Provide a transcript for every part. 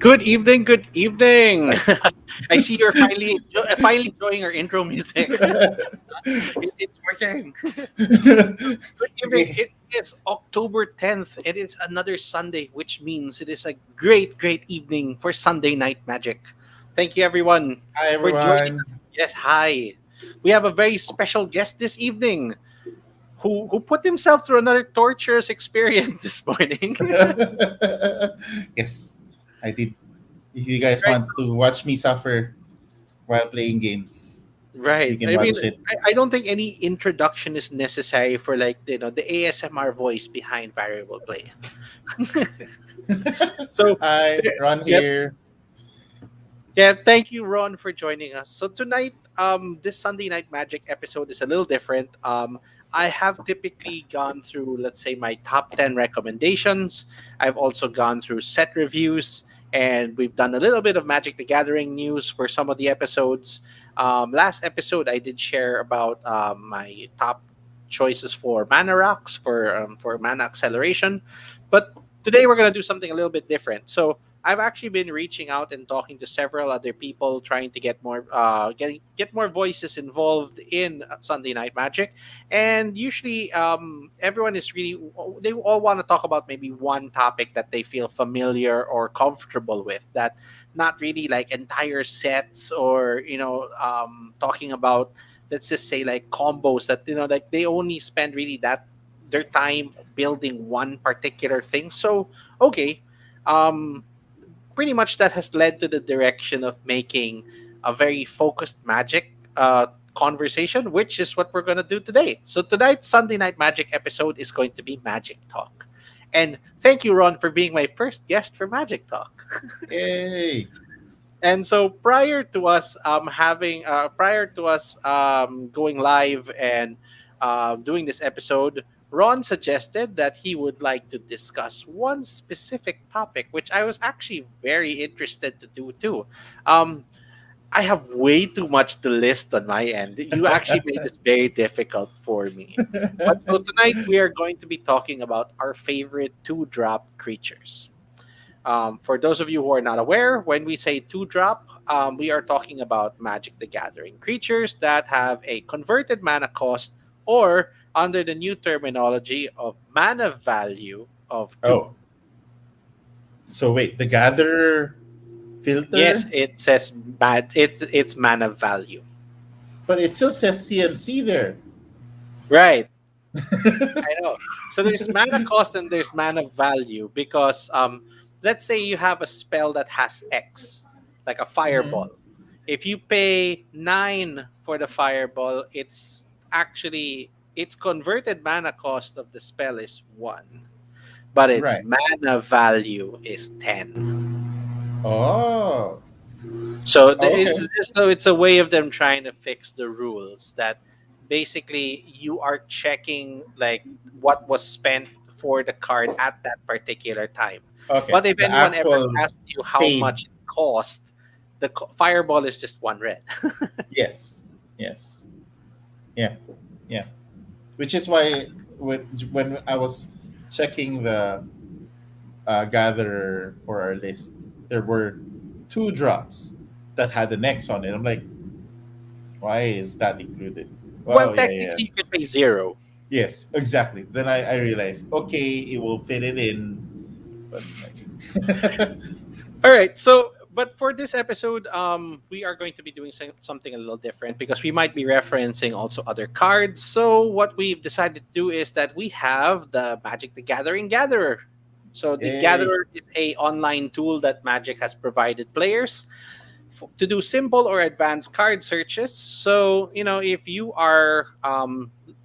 Good evening, good evening. I see you're finally enjoying our intro music. It's working. Good evening. Okay. It is October 10th. It is another Sunday, which means it is a great, great evening for Sunday Night Magic. Thank you, everyone, Hi, for joining everyone. us. Yes, hi. We have a very special guest this evening who put himself through another torturous experience this morning. Yes, I did. If you guys Right. want to watch me suffer while playing games, you Right. can I mean, watch it. I don't think any introduction is necessary for like the ASMR voice behind variable play. So, Hi, Ron yep, here. yeah. Thank you, Ron, for joining us. So tonight, this Sunday Night Magic episode is a little different. I have typically gone through, let's say, my top 10 recommendations. I've also gone through set reviews, and we've done a little bit of Magic the Gathering news for some of the episodes. Last episode, I did share about my top choices for mana rocks for mana acceleration, but today we're gonna do something a little bit different. So I've actually been reaching out and talking to several other people, trying to get more, get more voices involved in Sunday Night Magic. And usually, everyone is really they all want to talk about maybe one topic that they feel familiar or comfortable with. That not really like entire sets or talking about, let's just say, like combos that like they only spend really that their time building one particular thing. So okay. Um, Pretty much that has led to the direction of making a very focused magic conversation, which is what we're going to do today. So tonight's Sunday Night Magic episode is going to be Magic Talk. And thank you, Ron, for being my first guest for Magic Talk. Yay! And so prior to us going live and doing this episode, Ron suggested that he would like to discuss one specific topic, which I was actually very interested to do too. Um, I have way too much to list on my end. You actually made this very difficult for me. But so tonight we are going to be talking about our favorite two-drop creatures. For those of you who are not aware, when we say two drop, we are talking about Magic the Gathering creatures that have a converted mana cost, or under the new terminology of mana value of two. Oh, so wait, the Gatherer Yes, filter, it says it's mana value. but it still says CMC there. Right. I know. So there's mana cost and there's mana value because let's say you have a spell that has X, like a fireball. Mhm. If you pay 9 for the fireball, its converted mana cost of the spell is 1, but its Right. mana value is 10. Oh. So Oh, okay. it's a way of them trying to fix the rules that basically you are checking like what was spent for the card at that particular time. Okay. But if The anyone ever actual asks you how paid. much it cost, fireball is just one red. Yes. Yes. Yeah. Yeah. Which is why when I was checking the gatherer for our list, there were two drops that had an X on it. I'm like, why is that included? Well, Well, yeah, yeah. technically you can pay 0. Yes, exactly. Then I realized, okay, it will fit it in. But like, All right. So, but for this episode, we are going to be doing something a little different because we might be referencing also other cards. So, what we've decided to do is that we have the Magic the Gathering Gatherer. So, the yay. Gatherer is a online tool that Magic has provided players to do simple or advanced card searches. So if you are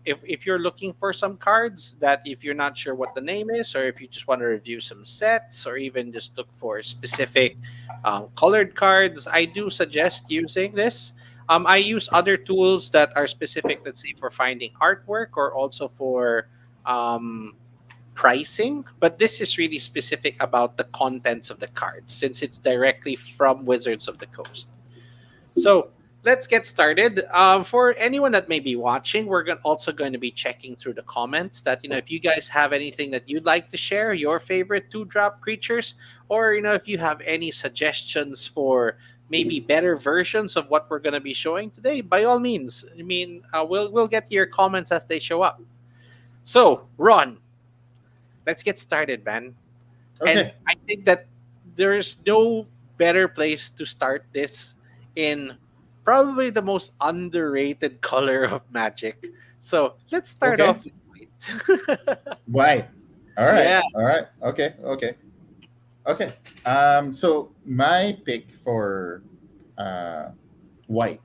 if you're looking for some cards that if you're not sure what the name is, or if you just want to review some sets, or even just look for specific colored cards, I do suggest using this. I use other tools that are specific, let's say, for finding artwork or also for um, pricing, but this is really specific about the contents of the cards since it's directly from Wizards of the Coast. So let's get started. For anyone that may be watching, also going to be checking through the comments. That if you guys have anything that you'd like to share, your favorite two-drop creatures, or if you have any suggestions for maybe better versions of what we're going to be showing today, by all means. I mean, we'll get your comments as they show up. So, Ron, let's get started, man. And Okay. I think that there's no better place to start this in probably the most underrated color of Magic. So let's start Okay. off with white. Why? All right. Yeah. All right. Okay. Okay. Okay. So my pick for uh, white,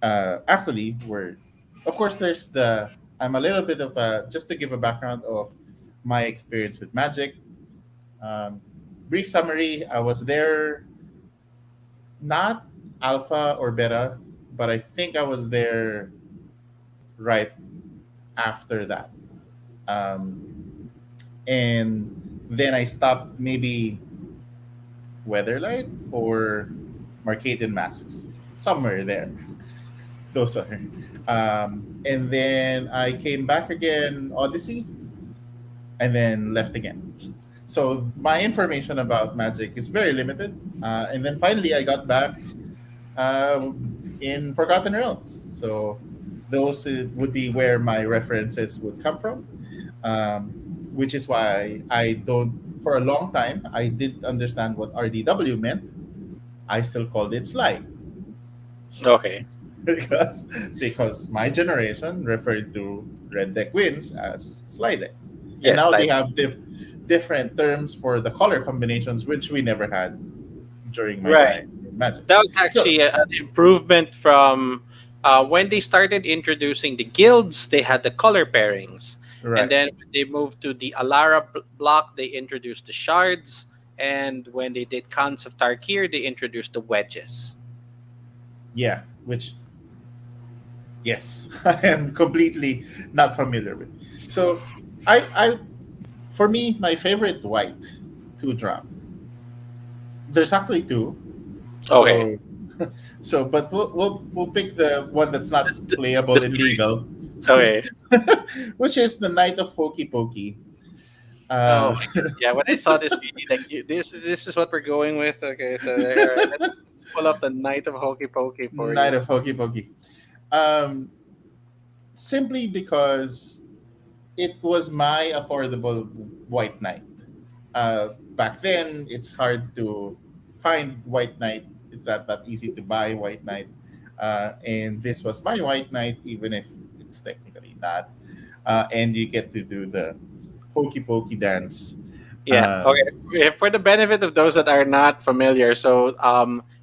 actually, were, of course, there's the. I'm a little bit of a, just to give a background of my experience with Magic. Um, Brief summary: I was there, not alpha or beta, but I think I was there right after that. Um, and then I stopped maybe Weatherlight or Marcated Masks, somewhere there. Those are. And then I came back again, Odyssey, and then left again. So my information about Magic is very limited. And then finally, I got back uh, in Forgotten Realms. So those would be where my references would come from, um, which is why I don't. For a long time, I didn't understand what RDW meant. I still called it slide Okay. because my generation referred to red deck wins as slide decks, and Yes, now they slide. have different terms for the color combinations, which we never had during my Right. time in Magic. That was So actually an improvement from when they started introducing the guilds. They had the color pairings, and right, then when they moved to the Alara block, they introduced the shards. And when they did Cons of Tarkir, they introduced the wedges. yeah, which yes, I am completely not familiar with. So I for me, my favorite white two drop. There's actually two. Okay. So but we'll pick the one that's not This- th- playable this- and legal, okay. which is the Knight of Hokey Pokey. Oh Uh, my god. Yeah, when I saw this video, like this is what we're going with. Okay, so there, all right, let's pull up the Night of Hokey Pokey for Knight you. of Hokey Pokey. Um, Simply because it was my affordable white knight. Back then, it's hard to find white knight. It's not that easy to buy white knight. And this was my white knight, even if it's technically not. And you get to do the hokey pokey dance. Yeah. Okay. Um, For the benefit of those that are not familiar, so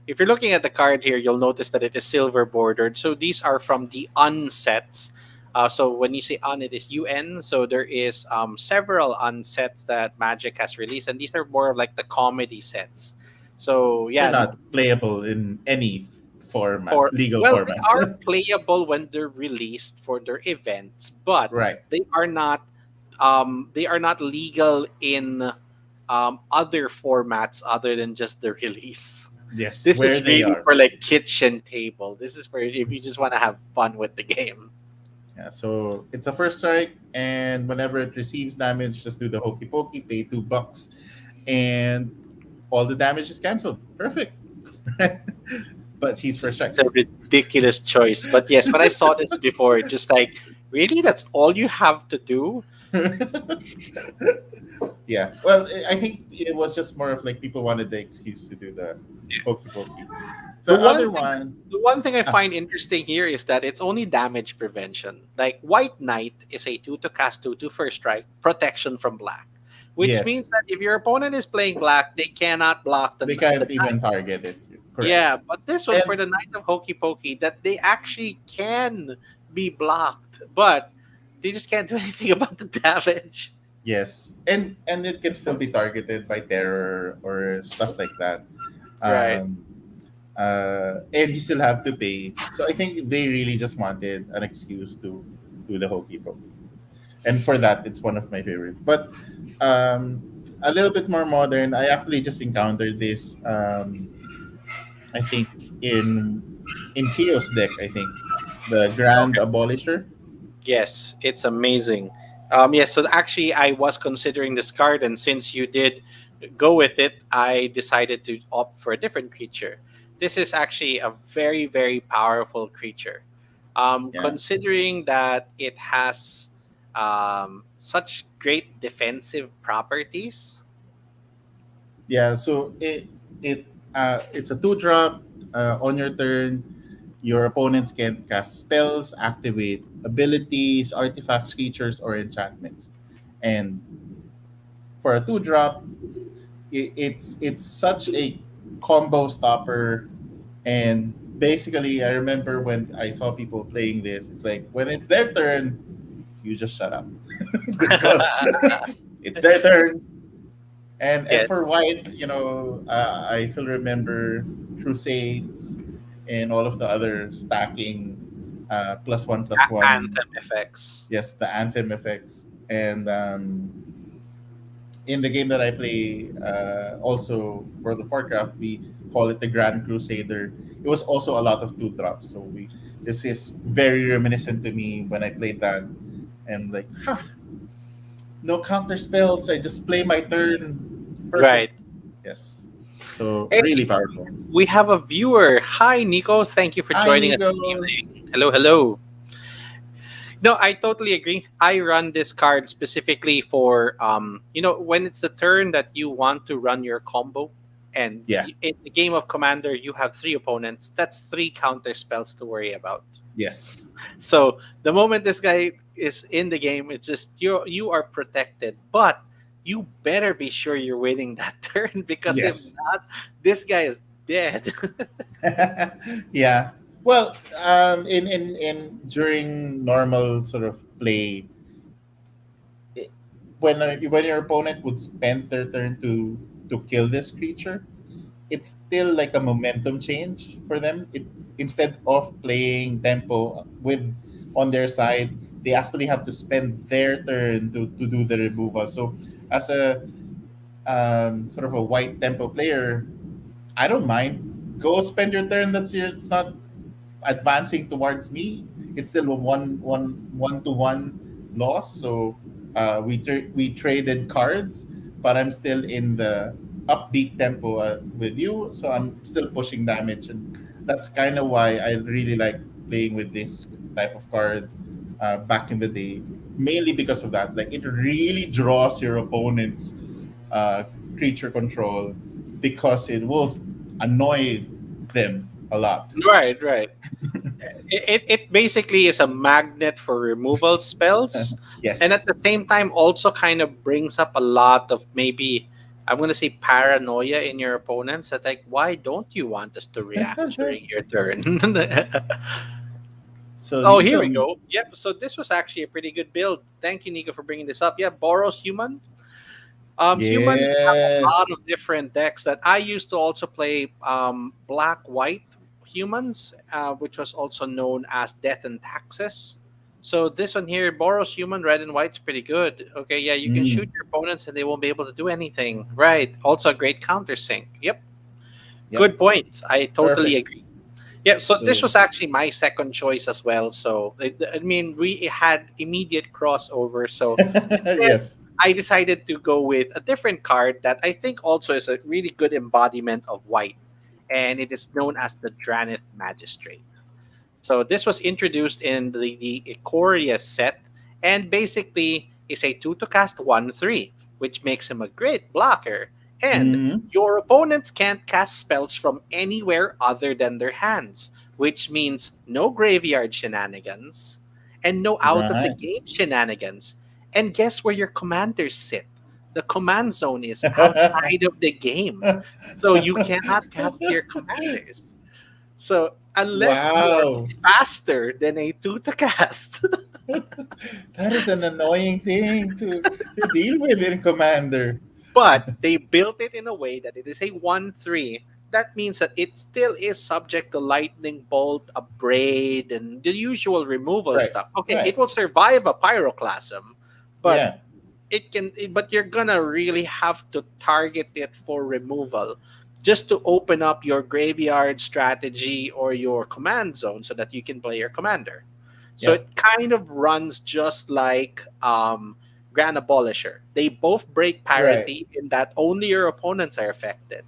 if you're looking at the card here, you'll notice that it is silver bordered. So these are from the unsets. So when you say un, it is UN. So there is several unsets that Magic has released, and these are more of like the comedy sets. So they're yeah, not playable in any format, for legal well, they format. are playable when they're released for their events, but Right. they are not legal in other formats other than just the release. Yes, This where is they really are. for like kitchen table. This is for if you just want to have fun with the game. Yeah, so it's a first strike, and whenever it receives damage, just do the hokey pokey, pay $2, and all the damage is cancelled. Perfect. But he's This first is strike. a ridiculous choice, but yes, when I saw this before, just like really, that's all you have to do. Yeah. Well, I think it was just more of like people wanted the excuse to do the hokey pokey. The The one other thing one, the one thing I ah, find interesting here is that it's only damage prevention. Like White Knight is a 2 to cast 2 first strike, protection from black. Which means yes, that if your opponent is playing black, they cannot block they the can't knight. even target it. Correct. Yeah, but this one for And the Knight of Hokey Pokey, that they actually can be blocked, but they just can't do anything about the damage. yes, and it can still be targeted by terror or stuff like that. Right. Um, and you still have to pay. So I think they really just wanted an excuse to do the hokey pokey, and for that, it's one of my favorites. But um, a little bit more modern. I actually just encountered this. I think in in Theo's deck, I think. The Grand Abolisher. Yes, it's amazing. Yes, so actually, I was considering this card, and since you did go with it, I decided to opt for a different creature. This is actually a very, very powerful creature. Yeah. Considering that it has such great defensive properties. Yeah, so it's a 2 drop. On your turn, your opponents can cast spells, activate abilities, artifacts, creatures, or enchantments. And for a 2 drop, it's such a combo stopper. And basically, I remember when I saw people playing this, it's like when it's their turn, you just shut up because it's their turn. And Yes, for white, I still remember Crusades and all of the other stacking, +1/+1. anthem effects. Yes, the anthem effects. And in the game that I play, also World of Warcraft, we call it the Grand Crusader. It was also a lot of 2 drops. So this is very reminiscent to me when I played that. And like, no counter spells. I just play my turn. Right. Perfect. Yes. So Hey, really powerful. we have a viewer. Hi, Nico. Thank you for Hi, joining us Nico. this evening. Hello, hello. No, I totally agree. I run this card specifically for when it's the turn that you want to run your combo, and Yeah. in the game of Commander you have three opponents. That's three counter spells to worry about. Yes. So the moment this guy is in the game, it's just you are protected, but you better be sure you're winning that turn because if Yes. not, this guy is dead. Yeah. Well, in during normal sort of play, i- when your opponent would spend their turn to kill this creature, it's still like a momentum change for them. Instead of playing tempo with on their side, they actually have to spend their turn to do the removal. So as a sort of a white tempo player, I don't mind. Go spend your turn. It's not advancing towards me. It's still a one to one loss. So we traded cards, but I'm still in the upbeat tempo with you. So I'm still pushing damage, and that's kind of why I really like playing with this type of card back in the day. Mainly because of that, like it really draws your opponent's uh, creature control because it will annoy them a lot. Right, right. It basically is a magnet for removal spells, and at Yes. the same time also kind of brings up a lot of, maybe I'm going to say, paranoia in your opponents, that like, why don't you want us to react during your turn? So Oh, here Nico, we go. Yep, so this was actually a pretty good build. Thank you, Nico, for bringing this up. Yeah, Boros Human. Human have a lot yes. of different decks that I used to also play. Black White Humans, which was also known as Death and Taxes. So this one here, Boros Human, red and white's pretty good. Okay, yeah, you can shoot Mm, your opponents and they won't be able to do anything. Right. Also a great countersink. Yep. yep. Good point. I totally Perfect. agree. Yeah, so this So was actually my second choice as well. So I mean, we had immediate crossover. So instead, yes. I decided to go with a different card that I think also is a really good embodiment of white, and it is known as the Dranith Magistrate. So this was introduced in the Ikoria set, and basically is a 2 to cast 1/3, which makes him a great blocker. And Mm, your opponents can't cast spells from anywhere other than their hands, which means no graveyard shenanigans and no out of the right. game shenanigans. And guess where your commanders sit? The command zone is outside of the game. So you cannot cast your commanders. So unless you are Wow. faster than a two to cast, That is an annoying thing to deal with in Commander. but they built it in a way that it is a 1/3. That means that it still is subject to lightning bolt, abrade, and the usual removal Right. stuff. Okay, Right. it will survive a pyroclasm, but Yeah. but you're gonna really have to target it for removal. just to open up your graveyard strategy or your command zone so that you can play your commander. So Yeah. it kind of runs just like Grand Abolisher. They both break Right. parity in that only your opponents are affected.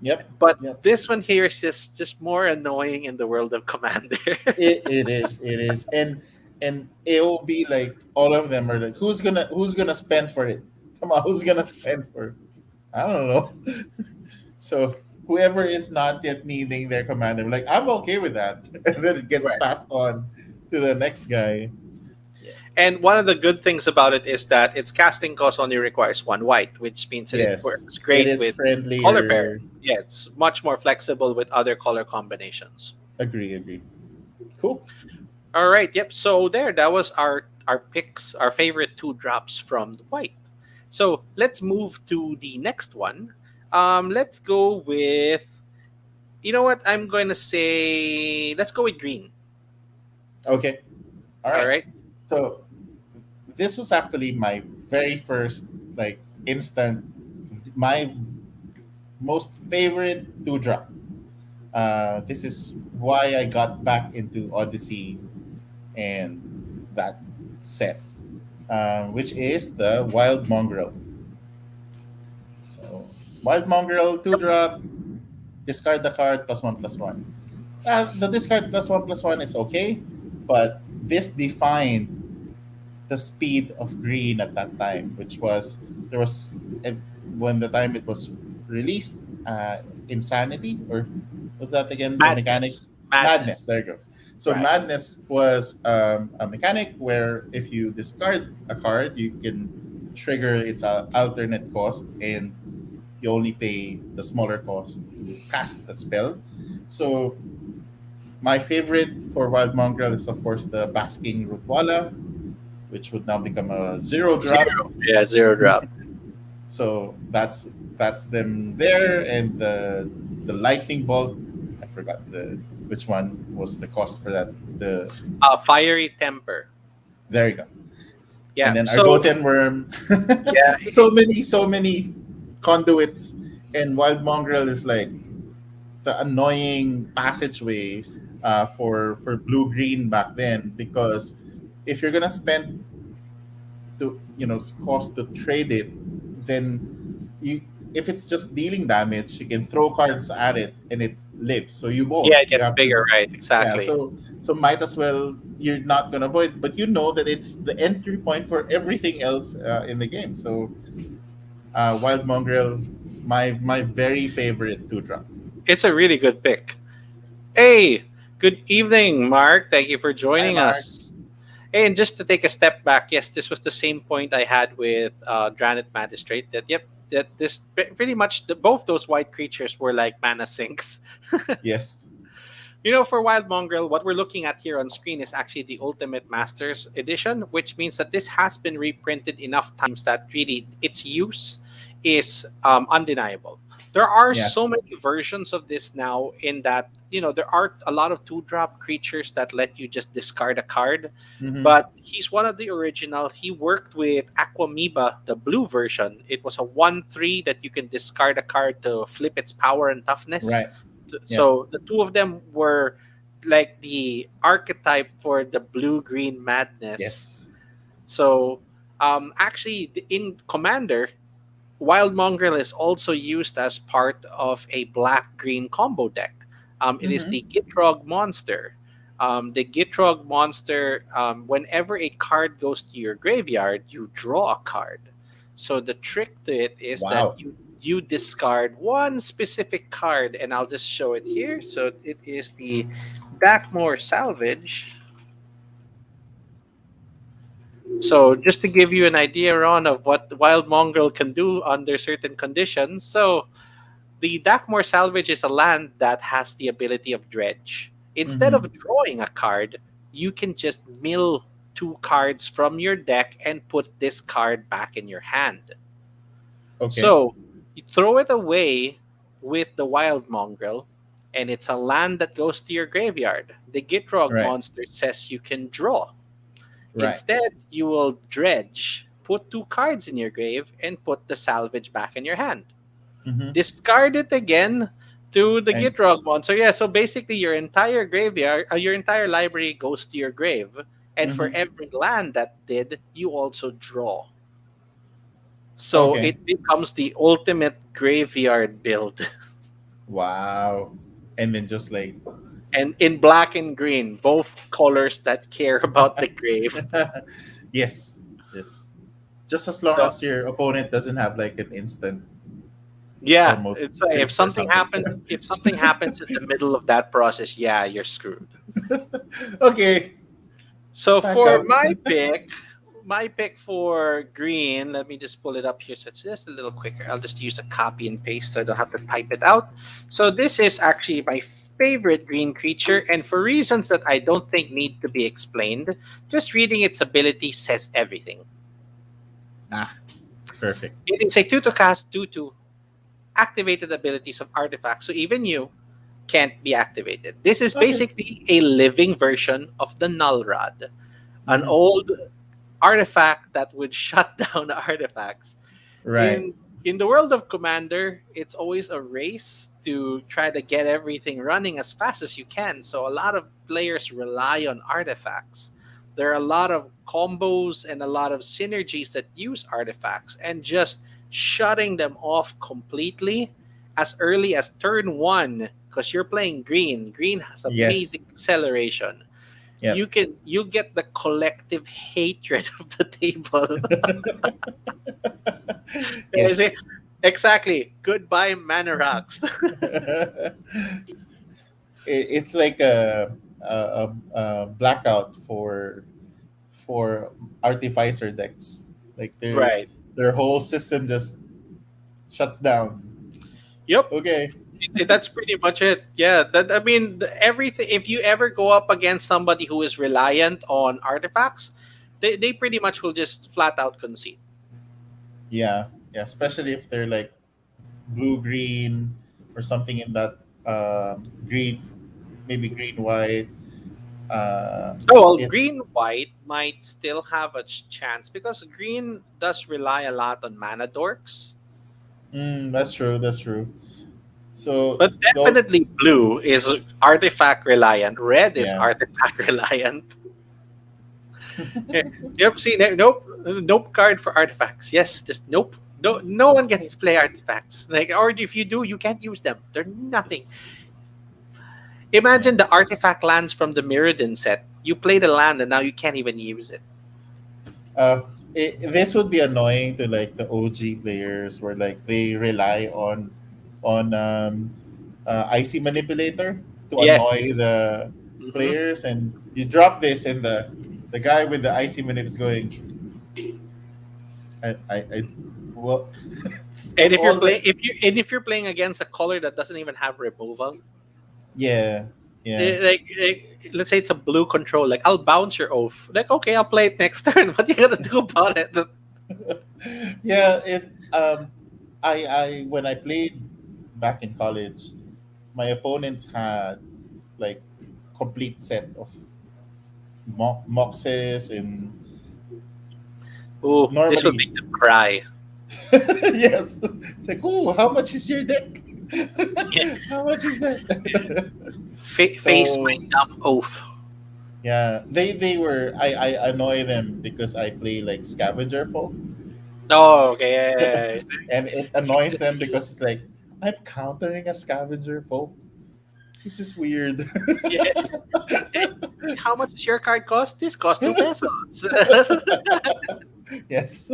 Yep. But Yep. this one here is just more annoying in the world of Commander. It is. It is. And it will be like all of them are like, who's gonna spend for it? Come on, who's gonna spend for it? I don't know. So whoever is not yet needing their commander, like I'm okay with that, and then it gets Right. passed on to the next guy. Yeah. And one of the good things about it is that its casting cost only requires one white, which means that it Yes, works it great is with color pairing. friendlier. Yeah, it's much more flexible with other color combinations. Agree. Agree. Cool. All right, yep. So there, that was our picks, our favorite two drops from the white. So let's move to the next one. Let's go with, you know what? I'm going to say let's go with green. Okay. All All right. right. So this was actually my very first like instant, my most favorite two drop. This is why I got back into Odyssey and that set, which is the Wild Mongrel. So Wild Mongrel two drop, discard the card +1/+1. The discard +1/+1 is okay, but this defined the speed of green at that time, which was there was eh, when the time it was released, Insanity, or was that again the mechanic? Madness. Madness. Madness. There you go. So Right. Madness was a mechanic where if you discard a card, you can trigger its alternate cost, and you only pay the smaller cost to cast the spell. So my favorite for Wild Mongrel is of course the Basking Rutwala, which would now become a zero drop. Zero. Yeah, zero drop. So that's them there, and the lightning bolt. I forgot the which one was the cost for that. Fiery temper. There you go. And Yeah. then So Argothian worm. yeah, So many conduits, and Wild Mongrel is like the annoying passageway for blue green back then, because if you're gonna spend to cost to trade it, then you if it's just dealing damage, you can throw cards at it and it lives. So you yeah, won't. it You gets have to. bigger, right? Yeah. Exactly. So might as well you're not gonna avoid, but you know that it's the entry point for everything else in the game. So Wild Mongrel, my very favorite two drop. It's a really good pick. Hey, good evening, Mark. Thank you for Hi, joining Mark. us. Hey, and just to take a step back, yes, this was the same point I had with Dranith Magistrate. That yep, that pretty much both those white creatures were like mana sinks. Yes. For Wild Mongrel, what we're looking at here on screen is actually the Ultimate Masters Edition, which means that this has been reprinted enough times that really its use is undeniable. There are Yeah. so many versions of this now, in that, there are a lot of two drop creatures that let you just discard a card, Hmm. but he's one of the original. He worked with Aquamoeba, the blue version. It was a 1/3 that you can discard a card to flip its power and toughness. Right. Yeah. So the two of them were like the archetype for the blue green madness. Yes. So actually, in Commander, Wild Mongrel is also used as part of a black green combo deck. It is Hmm. the Gitrog monster. The Gitrog monster, whenever a card goes to your graveyard, you draw a card. So the trick to it is that Wow. you discard one specific card, and I'll just show it here. So it is the Backmore Salvage. So just to give you an idea, Ron, of what the Wild Mongrel can do under certain conditions. So the Dakmor Salvage is a land that has the ability of dredge. Instead Hmm. of drawing a card, you can just mill two cards from your deck and put this card back in your hand. Okay. So you throw it away with the Wild Mongrel, and it's a land that goes to your graveyard. The Gitrog Right. monster says you can draw. Right. Instead, you will dredge, put two cards in your grave, and put the salvage back in your hand. Mm-hmm. discard it again to the And Gitrog one. So yeah, so basically your entire graveyard, your entire library goes to your grave, and for mm-hmm. every land that did, you also draw. So Okay. it becomes the ultimate graveyard build, Wow. And then just like and in black and green, both colors that care about the grave. yes, yes. Just as long So as your opponent doesn't have like an instant yeah, almost it's, trick or something. if something happens in the middle of that process, yeah, you're screwed. Okay, So back for up. my pick for green, let me just pull it up here so it's just a little quicker. I'll just use a copy and paste so I don't have to type it out. So this is actually my favorite green creature, and for reasons that I don't think need to be explained, just reading its ability says everything. Ah, perfect. It is a 2 to cast 2/2 activated abilities of artifacts, so even you can't be activated. This is Okay. basically a living version of the Null Rod, an Mm-hmm. old artifact that would shut down artifacts. Right. In the world of Commander, it's always a race to try to get everything running as fast as you can. So a lot of players rely on artifacts. There are a lot of combos and a lot of synergies that use artifacts, and just shutting them off completely as early as turn 1, because you're playing green. Green has Yes. amazing acceleration. Yep. You get the collective hatred of the table. I say, Yes. exactly. Goodbye, mana rocks. It's like a blackout for artificer decks. Like Right. their whole system just shuts down. Yep. Okay. That's pretty much it. Yeah. That I mean, everything. If you ever go up against somebody who is reliant on artifacts, they pretty much will just flat out concede. Yeah. Yeah. Especially if they're like blue green or something in that green, maybe green white. Uh, Oh well, it's green white might still have a chance because green does rely a lot on mana dorks. that's true. That's true. So But don't. definitely blue is artifact reliant. Red is Yeah. artifact reliant. Eh, Yep, see, nope, nope card for artifacts. Yes, just nope. No one gets to play artifacts. Like, or if you do, you can't use them. They're nothing. Yes. Yeah. Imagine the artifact lands from the Mirrodin set. You play the land and now you can't even use it. Uh, this would be annoying to like the OG players where like they rely on IC manipulator to annoy Yes. the Hmm. players, and you drop this, and the guy with the IC manip is going. I well, And of if you're all playing, the if you're playing against a color that doesn't even have removal, yeah, yeah. let's say it's a blue control, like I'll bounce your oath. Like, okay, I'll play it next turn. What are you gonna do about it? Yeah, it I when I played back in college, my opponents had like complete set of moxes and Oh, this would normally make them cry. yes, it's like, oh, how much is your deck? Yeah. How much is that? Face my So dumb oath. yeah, they were I annoy them because I play like scavenger folk. Oh, okay. And it annoys them because it's like I'm countering a scavenger folk. This is weird. Yeah. Hey, how much does your card cost? This costs 2 pesos. Yes.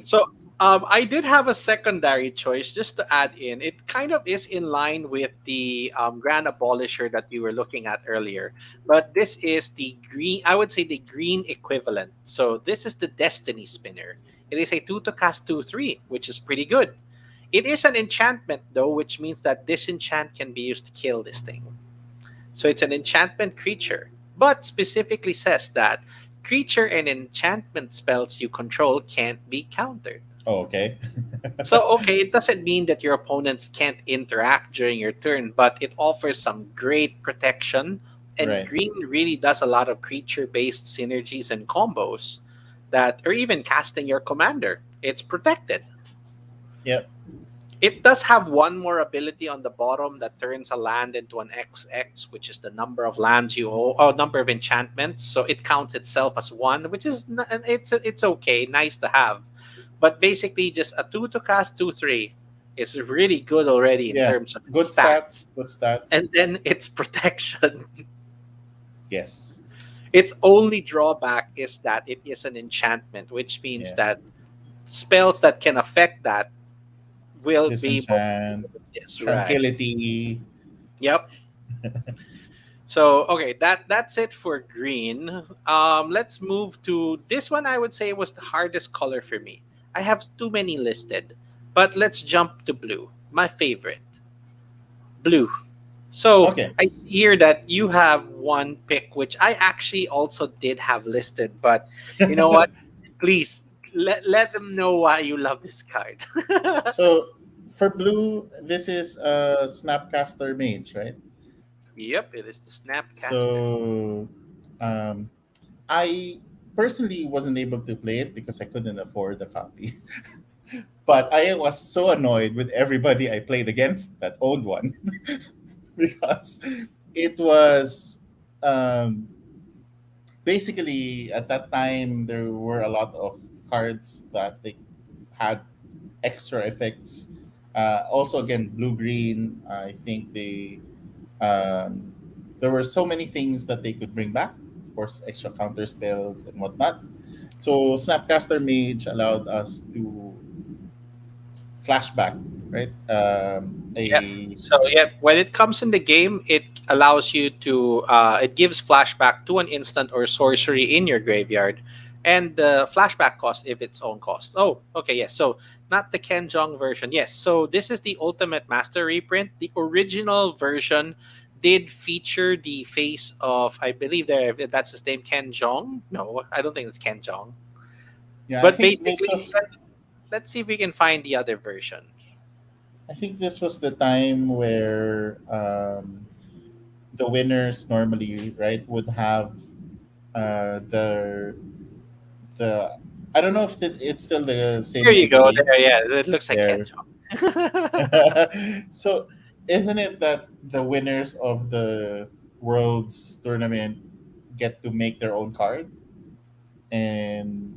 So I did have a secondary choice just to add in. It kind of is in line with the Grand Abolisher that we were looking at earlier, but this is the green. I would say the green equivalent. So this is the Destiny Spinner. It is a 2 to cast 2/3, which is pretty good. It is an enchantment though, which means that disenchant can be used to kill this thing. So it's an enchantment creature, but specifically says that creature and enchantment spells you control can't be countered. Oh, okay. So, okay, it doesn't mean that your opponents can't interact during your turn, but it offers some great protection. And Right. green really does a lot of creature based synergies and combos that, or even casting your commander. It's protected. Yep. It does have one more ability on the bottom that turns a land into an XX, which is the number of lands you own, or number of enchantments. So it counts itself as one, which is it's okay, nice to have. But basically, just a two to cast 2/3 is really good already in Yeah, terms of good its stats. stats, Good stats. and then its protection. Yes. Its only drawback is that it is an enchantment, which means Yeah. that spells that can affect that will be more Disenchant, with this, right? tranquility. Yep. So okay, that's it for green. Let's move to this one. I would say was the hardest color for me. I have too many listed, but let's jump to blue. My favorite, blue. So Okay. I see here that you have one pick, which I actually also did have listed. But you know what? Please let them know why you love this card. So for blue, this is a Snapcaster Mage, right? Yep, it is the Snapcaster. So um, I personally wasn't able to play it because I couldn't afford a copy. But I was so annoyed with everybody I played against that owned one because it was um, basically at that time there were a lot of cards that they had extra effects. Also, again, blue green. I think um, there were so many things that they could bring back. Of course, extra counter spells and whatnot. So Snapcaster Mage allowed us to flashback, right? Yeah. A So yeah, when it comes in the game, it allows you to it gives flashback to an instant or sorcery in your graveyard, and the flashback cost if its own cost. Oh, okay, yes. So not the Kenjong version. Yes. So this is the Ultimate Master reprint. The original version did feature the face of, I believe there if that's his name, Kenjong. No, I don't think it's Kenjong. yeah, But basically, let's see if we can find the other version. I think this was the time where the winners normally right would have the I don't know if it's still the There same you go. ability There, yeah, it looks like there. Kenjong. So isn't it that the winners of the world's tournament get to make their own card and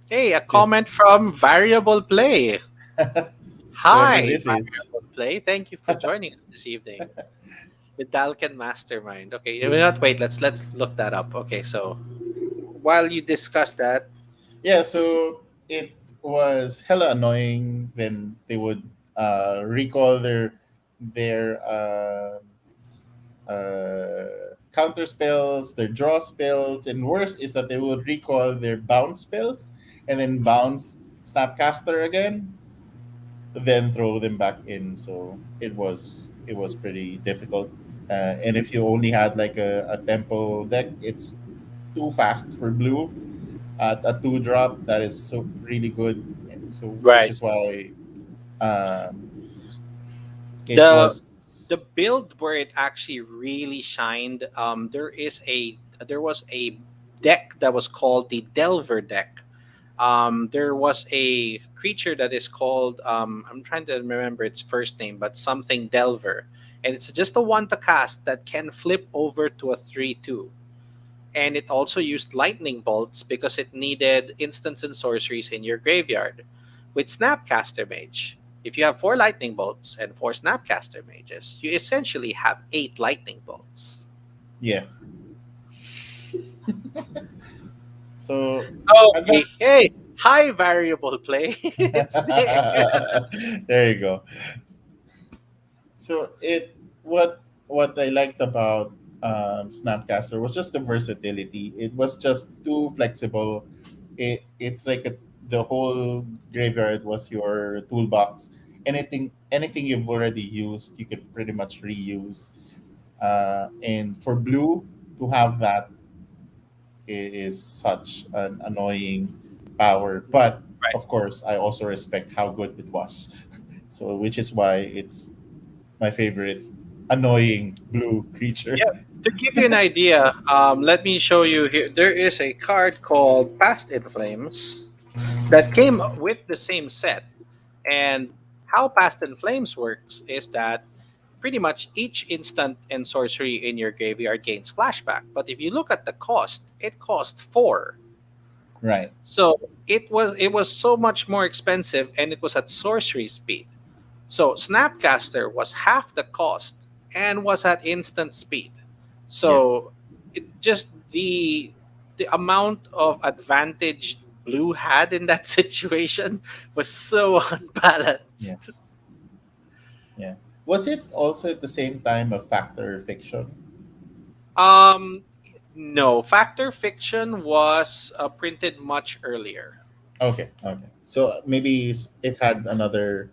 Hey, a just comment from Variable Play. whoever Hi, this is. Variable Play. Thank you for joining us this evening. Vidalcan Mastermind. Okay, you know what? Wait, let's look that up. Okay, so while you discuss that, Yeah, so it was hella annoying when they would recall their counter spells, their draw spells, and worse is that they would recall their bounce spells and then bounce Snapcaster again, then throw them back in. So it was pretty difficult. And if you only had like a tempo deck, it's too fast for blue. At a two drop, that is so really good. So which right? is why um, it The the was build where it actually really shined. There was a deck that was called the Delver deck. There was a creature that is called I'm trying to remember its first name, but something Delver, and it's just a one to cast that can flip over to a 3/2. And it also used lightning bolts because it needed instants and sorceries in your graveyard. With Snapcaster Mage, if you have four lightning bolts and four Snapcaster Mages, you essentially have eight lightning bolts. yeah. So at Okay, hey, hi variable play. It's Nick. there you go. So what I liked about Snapcaster was just the versatility. It was just too flexible. It's like the whole graveyard was your toolbox. Anything you've already used, you can pretty much reuse. And for blue to have that is such an annoying power. But Right. of course, I also respect how good it was. So which is why it's my favorite annoying blue creature. Yeah. To give you an idea, let me show you here. There is a card called Past in Flames that came with the same set, and How Past in Flames works is that pretty much each instant and sorcery in your graveyard gains flashback. But if you look at the cost, it costs 4. Right. So it was so much more expensive, and it was at sorcery speed. So Snapcaster was half the cost and was at instant speed. Yes. So it just the amount of advantage blue had in that situation was so unbalanced. Yes. Yeah. Was it also at the same time a factor fiction? Um no, Factor Fiction was printed much earlier. Okay. Okay. So maybe it had another.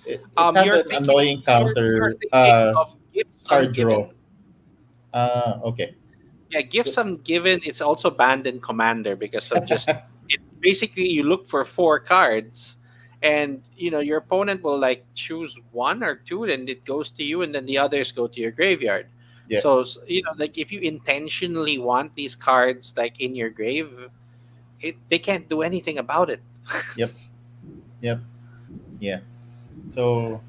It had You're an thinking annoying you're counter thinking of Gifts card draw. Ungiven. Okay. Yeah, Gifts Ungiven. It's also banned in Commander because of just it. Basically, you look for 4 cards, and your opponent will like choose one or two, then it goes to you, and then the others go to your graveyard. Yeah. So like if you intentionally want these cards like in your grave, they can't do anything about it. Yep. Yep. Yeah. So,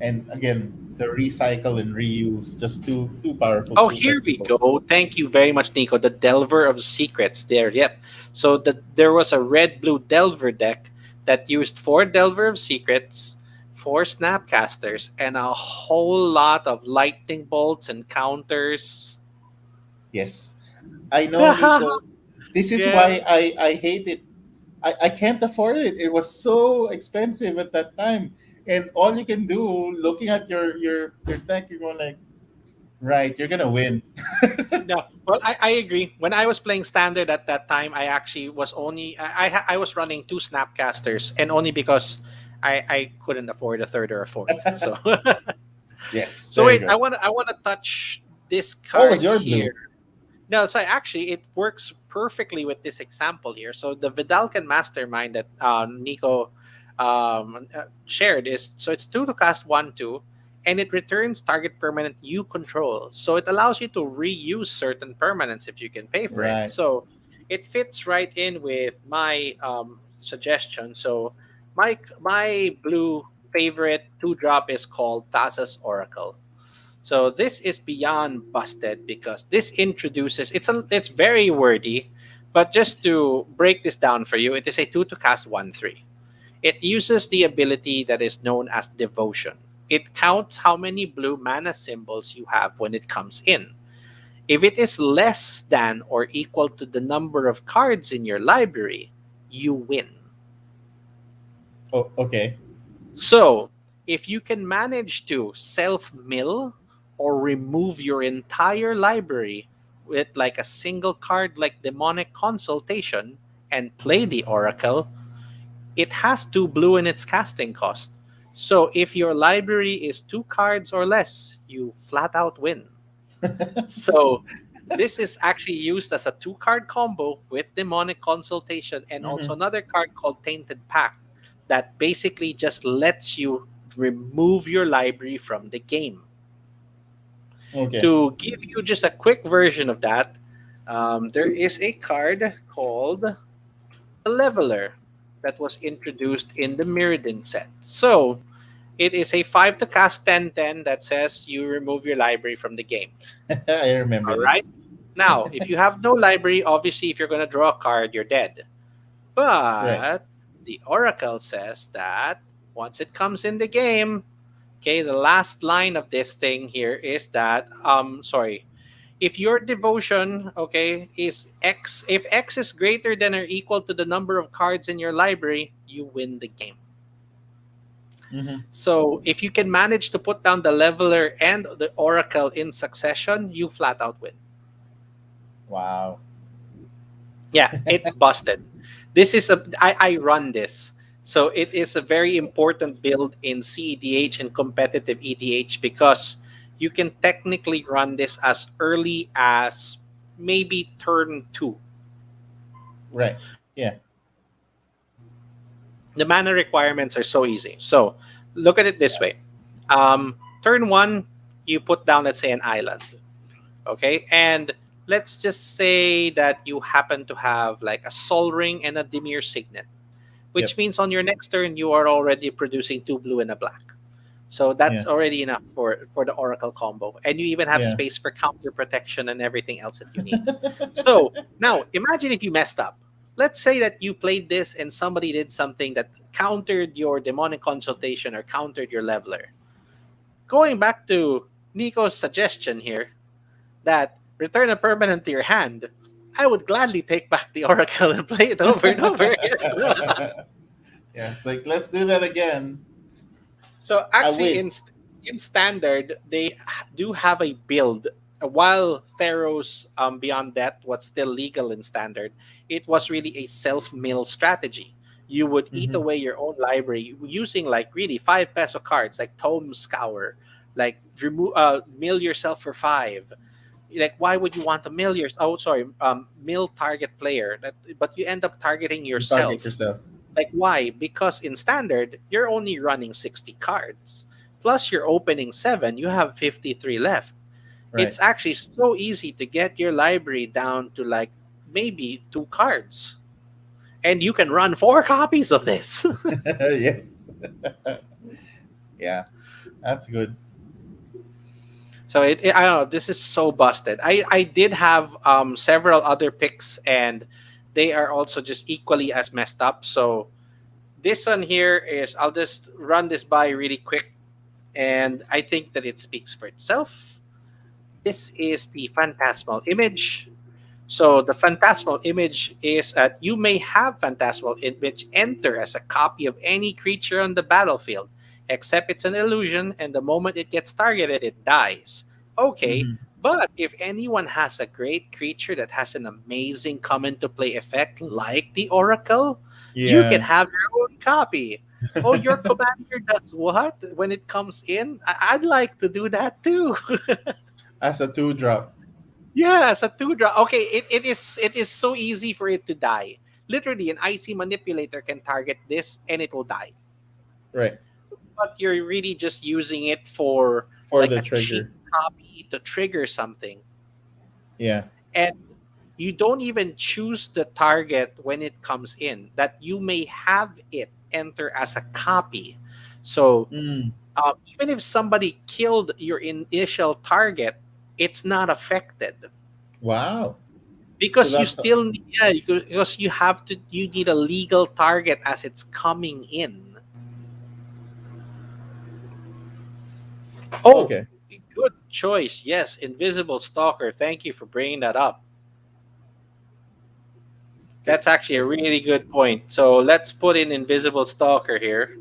and again, the recycle and reuse just too powerful, Oh, too here we flexible. go. Thank you very much, Nico. The Delver of Secrets there. Yep. So there was a red blue Delver deck that used 4 Delver of Secrets, 4 Snapcasters, and a whole lot of lightning bolts and counters. Yes. I know, Nico. This is Yeah. why I hate it. I can't afford it. It was so expensive at that time. And all you can do, looking at your deck, you're going like, right, you're gonna win. No, well, I agree. When I was playing standard at that time, I actually was only I was running 2 Snapcasters, and only because I couldn't afford a third or a fourth. So Yes, so there you wait, go. I want to touch this Oh, it was card your here. blue. No, so actually it works perfectly with this example here. So the Vidalcan Mastermind that Nico shared is, so it's 2 to cast 1/2, and it returns target permanent you control. So it allows you to reuse certain permanents if you can pay for it. Right. So it fits right in with my suggestion. So my blue favorite 2 drop is called Taza's Oracle. So this is beyond busted because this introduces it's very wordy, but just to break this down for you, it is a 2 to cast 1/3. It uses the ability that is known as devotion. It counts how many blue mana symbols you have when it comes in. If it is less than or equal to the number of cards in your library, you win. Oh, okay. So, if you can manage to self mill or remove your entire library with like a single card like Demonic Consultation and play the Oracle, it has 2 blue in its casting cost. So, if your library is 2 cards or less, you flat out win. So, this is actually used as a 2 card combo with Demonic Consultation and also Hmm. another card called Tainted Pact that basically just lets you remove your library from the game. Okay. To give you just a quick version of that, there is a card called the Leveler that was introduced in the Mirrodin set. So, it is a 5 to cast 10/10 that says you remove your library from the game. I remember All right. this. Now, if you have no library, obviously, if you're going to draw a card, you're dead. Right. But the Oracle says that once it comes in the game, okay, the last line of this thing here is that, sorry, if your devotion, okay, is X, if X is greater than or equal to the number of cards in your library, you win the game. Hmm. So if you can manage to put down the Leveler and the Oracle in succession, you flat out win. Wow. Yeah, it's busted. This is I run this. So it is a very important build in CEDH and competitive EDH because you can technically run this as early as maybe turn 2. Right. Yeah. The mana requirements are so easy. So look at it this way. Turn 1, you put down, let's say, an island. Okay, and let's just say that you happen to have like a Sol Ring and a Dimir Signet. which Yep. means on your next turn you are already producing 2 blue and a black. So Yeah. that's already enough for the Oracle combo, and you even have Yeah. space for counter protection and everything else that you need. So now imagine if you messed up. Let's say that you played this and somebody did something that countered your demonic consultation or countered your leveler. Going back to Nico's suggestion here, that return a permanent to your hand, I would gladly take back the Oracle and play it over and over again. Yeah. It's like, let's do that again. So I actually, win. in standard, they do have a build. While Theros Beyond Death was still legal in standard, it was really a self mill strategy. You would eat Hmm. away your own library using like really 5 peso cards like Tome Scour, like remove mill yourself for 5. Like why would you want to mill your mill target player that, but you end up targeting You target yourself. yourself. Like why? Because in standard, you're only running 60 cards. Plus you're opening 7, you have 53 left. Right. It's actually so easy to get your library down to like maybe 2 cards. And you can run 4 copies of this. Yes. Yeah. That's good. So I don't know, this is so busted. I did have several other picks, and they are also just equally as messed up. So this one here is, I'll just run this by really quick, and I think that it speaks for itself. This is the phantasmal image. So the phantasmal image is that you may have phantasmal image enter as a copy of any creature on the battlefield, except it's an illusion, and the moment it gets targeted, it dies. Okay, Hmm. but if anyone has a great creature that has an amazing come into play effect, like the Oracle, you can Yeah. have your own copy. Oh, your commander does what when it comes in? I'd like to do that too. As a 2 drop. Yeah, sa 2 drop. Okay, it is so easy for it to die. Literally, an IC manipulator can target this and it will die. Right. But you're really just using it for For like the a cheap trigger. copy to trigger something. Yeah. And you don't even choose the target when it comes in, that you may have it enter as a copy. So Mm. even if somebody killed your initial target, it's not affected. Wow. So Because you that's still yeah, because you need a legal target as it's coming in. Oh, okay. good choice. Yes, Invisible Stalker, thank you for bringing that up. Okay. That's actually a really good point. So let's put in Invisible Stalker here.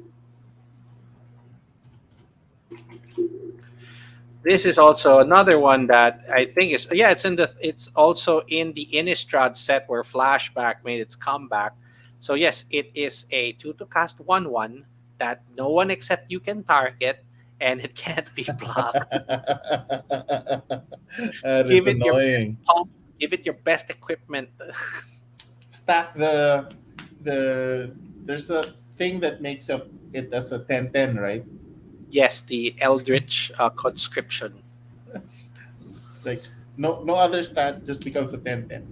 This is also another one that I think is, yeah, it's also in the Innistrad set where Flashback made its comeback. So yes, it is a 2 to cast 1/1 that no one except you can target, and it can't be blocked. That is Give it your best annoying. pump, give it your best equipment. Stack the there's a thing that makes up it as a 10-10, right? Yes, the Eldritch conscription. It's like no other stat just becomes a 10-10. Two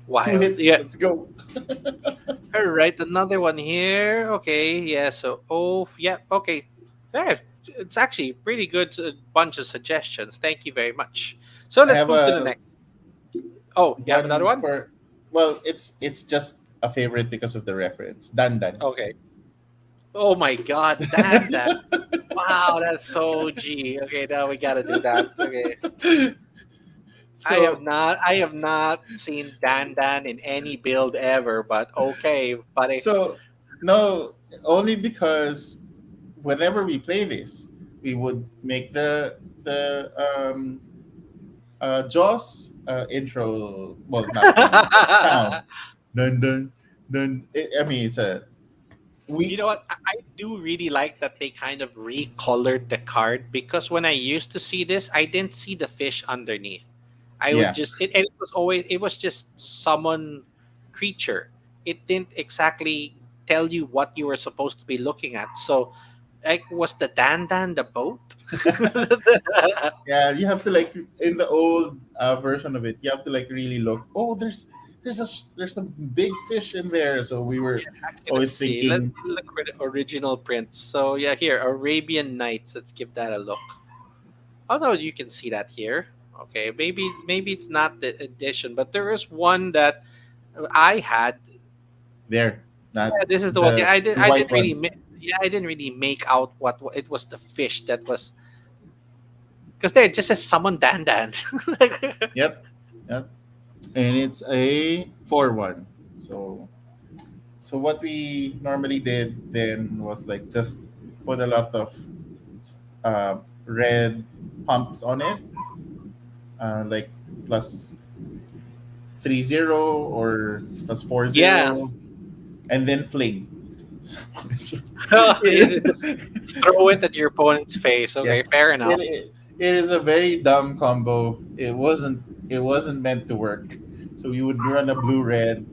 Wild. hits, Yeah. let's go. All right, another one here. Okay, yeah. So, oh, yeah. Okay, yeah. It's actually pretty good bunch of suggestions. Thank you very much. So I let's have move to the a next. Oh, you have another one one? for, well, it's just a favorite because of the reference. Dan. Okay. Oh my God, Dan. Wow, that's so G. Okay, now we gotta do that. Okay. So I have not seen Dan in any build ever, but okay, buddy. so no, only because whenever we play this, we would make the Jaws intro. Well, not intro, but sound. Dun dun dun. I mean, it's a You we. know what? I do really like that they kind of recolored the card, because when I used to see this, I didn't see the fish underneath. I would Yeah. just and it was just summon creature. It didn't exactly tell you what you were supposed to be looking at. So like, was the Dan the boat? Yeah, you have to like in the old version of it. You have to like really look. Oh, there's a big fish in there. So we were Yeah, actually, let's always see. Let's thinking look for the original prints. So yeah, here Arabian Nights. Let's give that a look. Oh no, you can see that here. Okay, maybe it's not the edition, but there is one that I had. there, not Yeah, this is the one. Yeah, the I white didn't really. ones. Yeah, I didn't really make out it was the fish that was because there it just says summon Dan Dan. Like, Yep, yep. And it's a 4-1. So what we normally did then was like just put a lot of red pumps on it, like plus 3-0 or plus four yeah, zero, and then fling. you It- just throw it at your opponent's face. Okay, yes, fair enough. it is a very dumb combo. It wasn't meant to work. So we would run a blue red.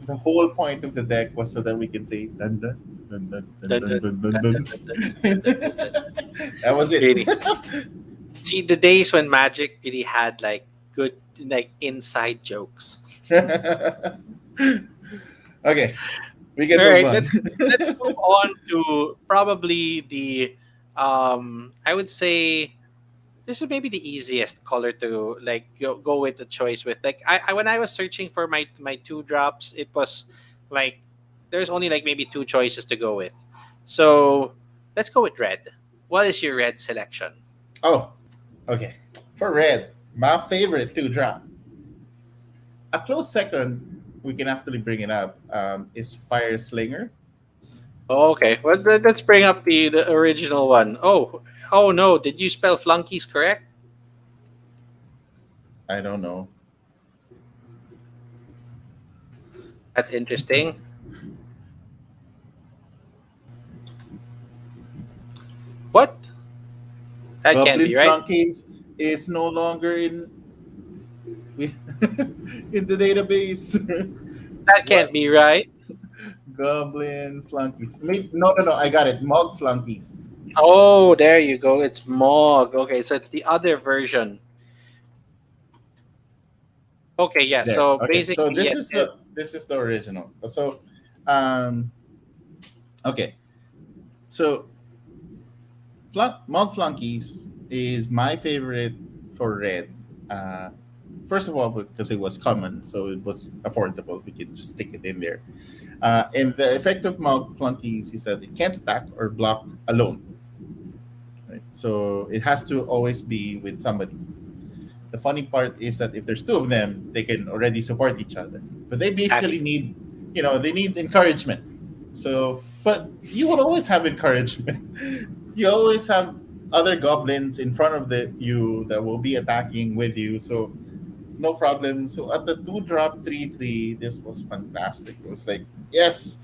The whole point of the deck was so that we can say dun dun dun dun dun Dun, dun dun, dun dun dun, dun. dun, dun, dun, dun, dun, dun, dun. That was it. Really. See the days when Magic really had like good like inside jokes. Okay, we can All move right, on. let's move on to probably the I would say this is maybe the easiest color to like go with the choice with. Like I when I was searching for my two drops, it was like there's only like maybe two choices to go with. So let's go with red. What is your red selection? Oh, okay. For red, my favorite two drop. A close second, we can actually bring it up, is Fire Slinger. Oh, okay. Well, let's bring up the original one. Oh no! Did you spell flunkies correct? I don't know. That's interesting. What? That can't Goblin be right. Flunkies is no longer in the database. That can't What? be right. Goblin Flunkies. No, no, no. I got it. Mog Flunkies. Oh, there you go. It's Mog. Okay, so it's the other version. Okay, yeah. There. So Okay. So basically, yes. this is the original. So, um, okay. So Mog Flunkies is my favorite for red. Uh, First of all, because it was common, so it was affordable. We could just stick it in there. And the effect of Mog Flunkies is that it can't attack or block alone. Right? So it has to always be with somebody. The funny part is that if there's two of them, they can already support each other. But they basically Exactly. need, they need encouragement. So, but you will always have encouragement. You always have other goblins in front of you that will be attacking with you. So no problem. So at the 2-drop 3/3, this was fantastic. It was like, yes,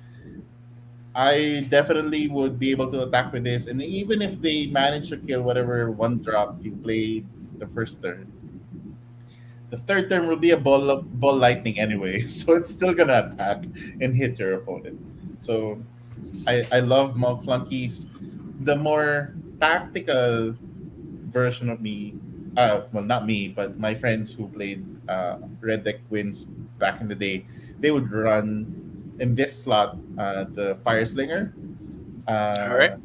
I definitely would be able to attack with this. And even if they manage to kill whatever 1-drop you played the first turn, the third turn will be a ball lightning anyway. So it's still gonna attack and hit your opponent. So I love mob flunkies. The more tactical version of me, well, not me, but my friends who played Red Deck Wins back in the day, they would run in this slot the Fire Slinger. All right. Uh,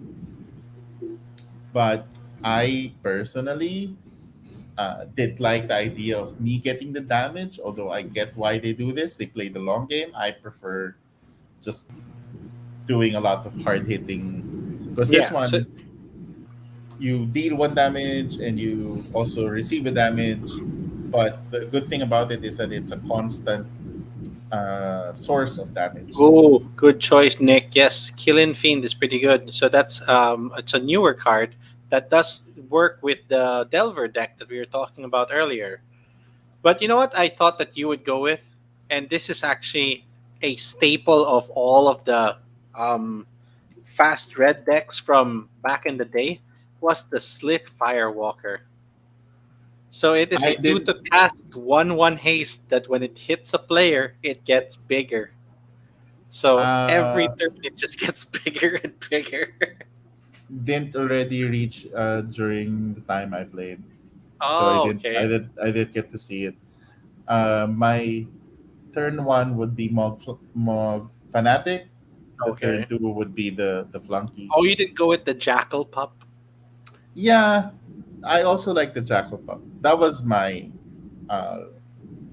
but I personally did like the idea of me getting the damage, although I get why they do this. They play the long game. I prefer just doing a lot of hard hitting because this Yeah. So one you deal 1 damage and you also receive a damage. But the good thing about it is that it's a constant source of damage. oh, good choice, Nick. Yes, Killing Fiend is pretty good. So that's it's a newer card that does work with the Delver deck that we were talking about earlier. But you know what? I thought that you would go with, and this is actually a staple of all of the um, fast red decks from back in the day, was the Slit Firewalker. So it is a I two did. to cast 1/1 haste that when it hits a player, it gets bigger. So every Uh, turn it just gets bigger and bigger. didn't already reach during the time I played, so I Oh, did. I okay. did. I did get to see it. My turn one would be Mog Fanatic. The turn Okay. two would be the Oh, flunkies. you didn't go with the Jackal Pup? Yeah, I also like the Jackal Pup. That was my uh,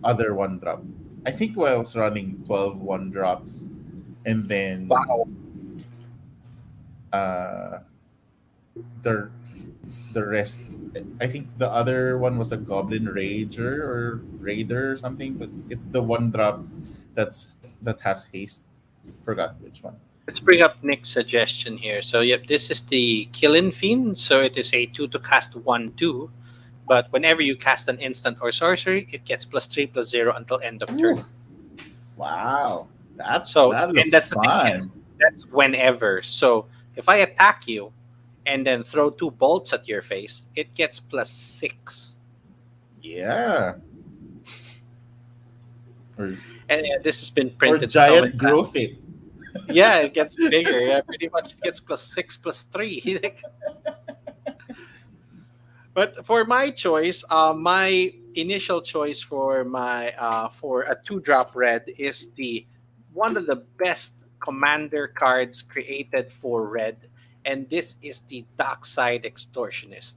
other one drop. I think I was running 12 one drops, and then Wow. uh, the the rest. I think the other one was a Goblin Rager or Raider or something, but it's the one drop that has haste. Forgot which one. Let's bring up Nick's suggestion here. So, yep, this is the Killin Fiend. So, it is a 2 to cast 1 2. But whenever you cast an instant or sorcery, it gets +3/+0 until end of turn. Ooh, wow, So, that and looks that's the thing is, fun. that's whenever. So, if I attack you and then throw 2 bolts at your face, it gets +6. Yeah, or And this has been or printed so many giant times. growth it. Yeah, it gets bigger. Yeah, pretty much it gets +6/+3. But for my choice, my initial choice for my for a 2 drop red is the one of the best commander cards created for red, and this is the Dockside Extortionist.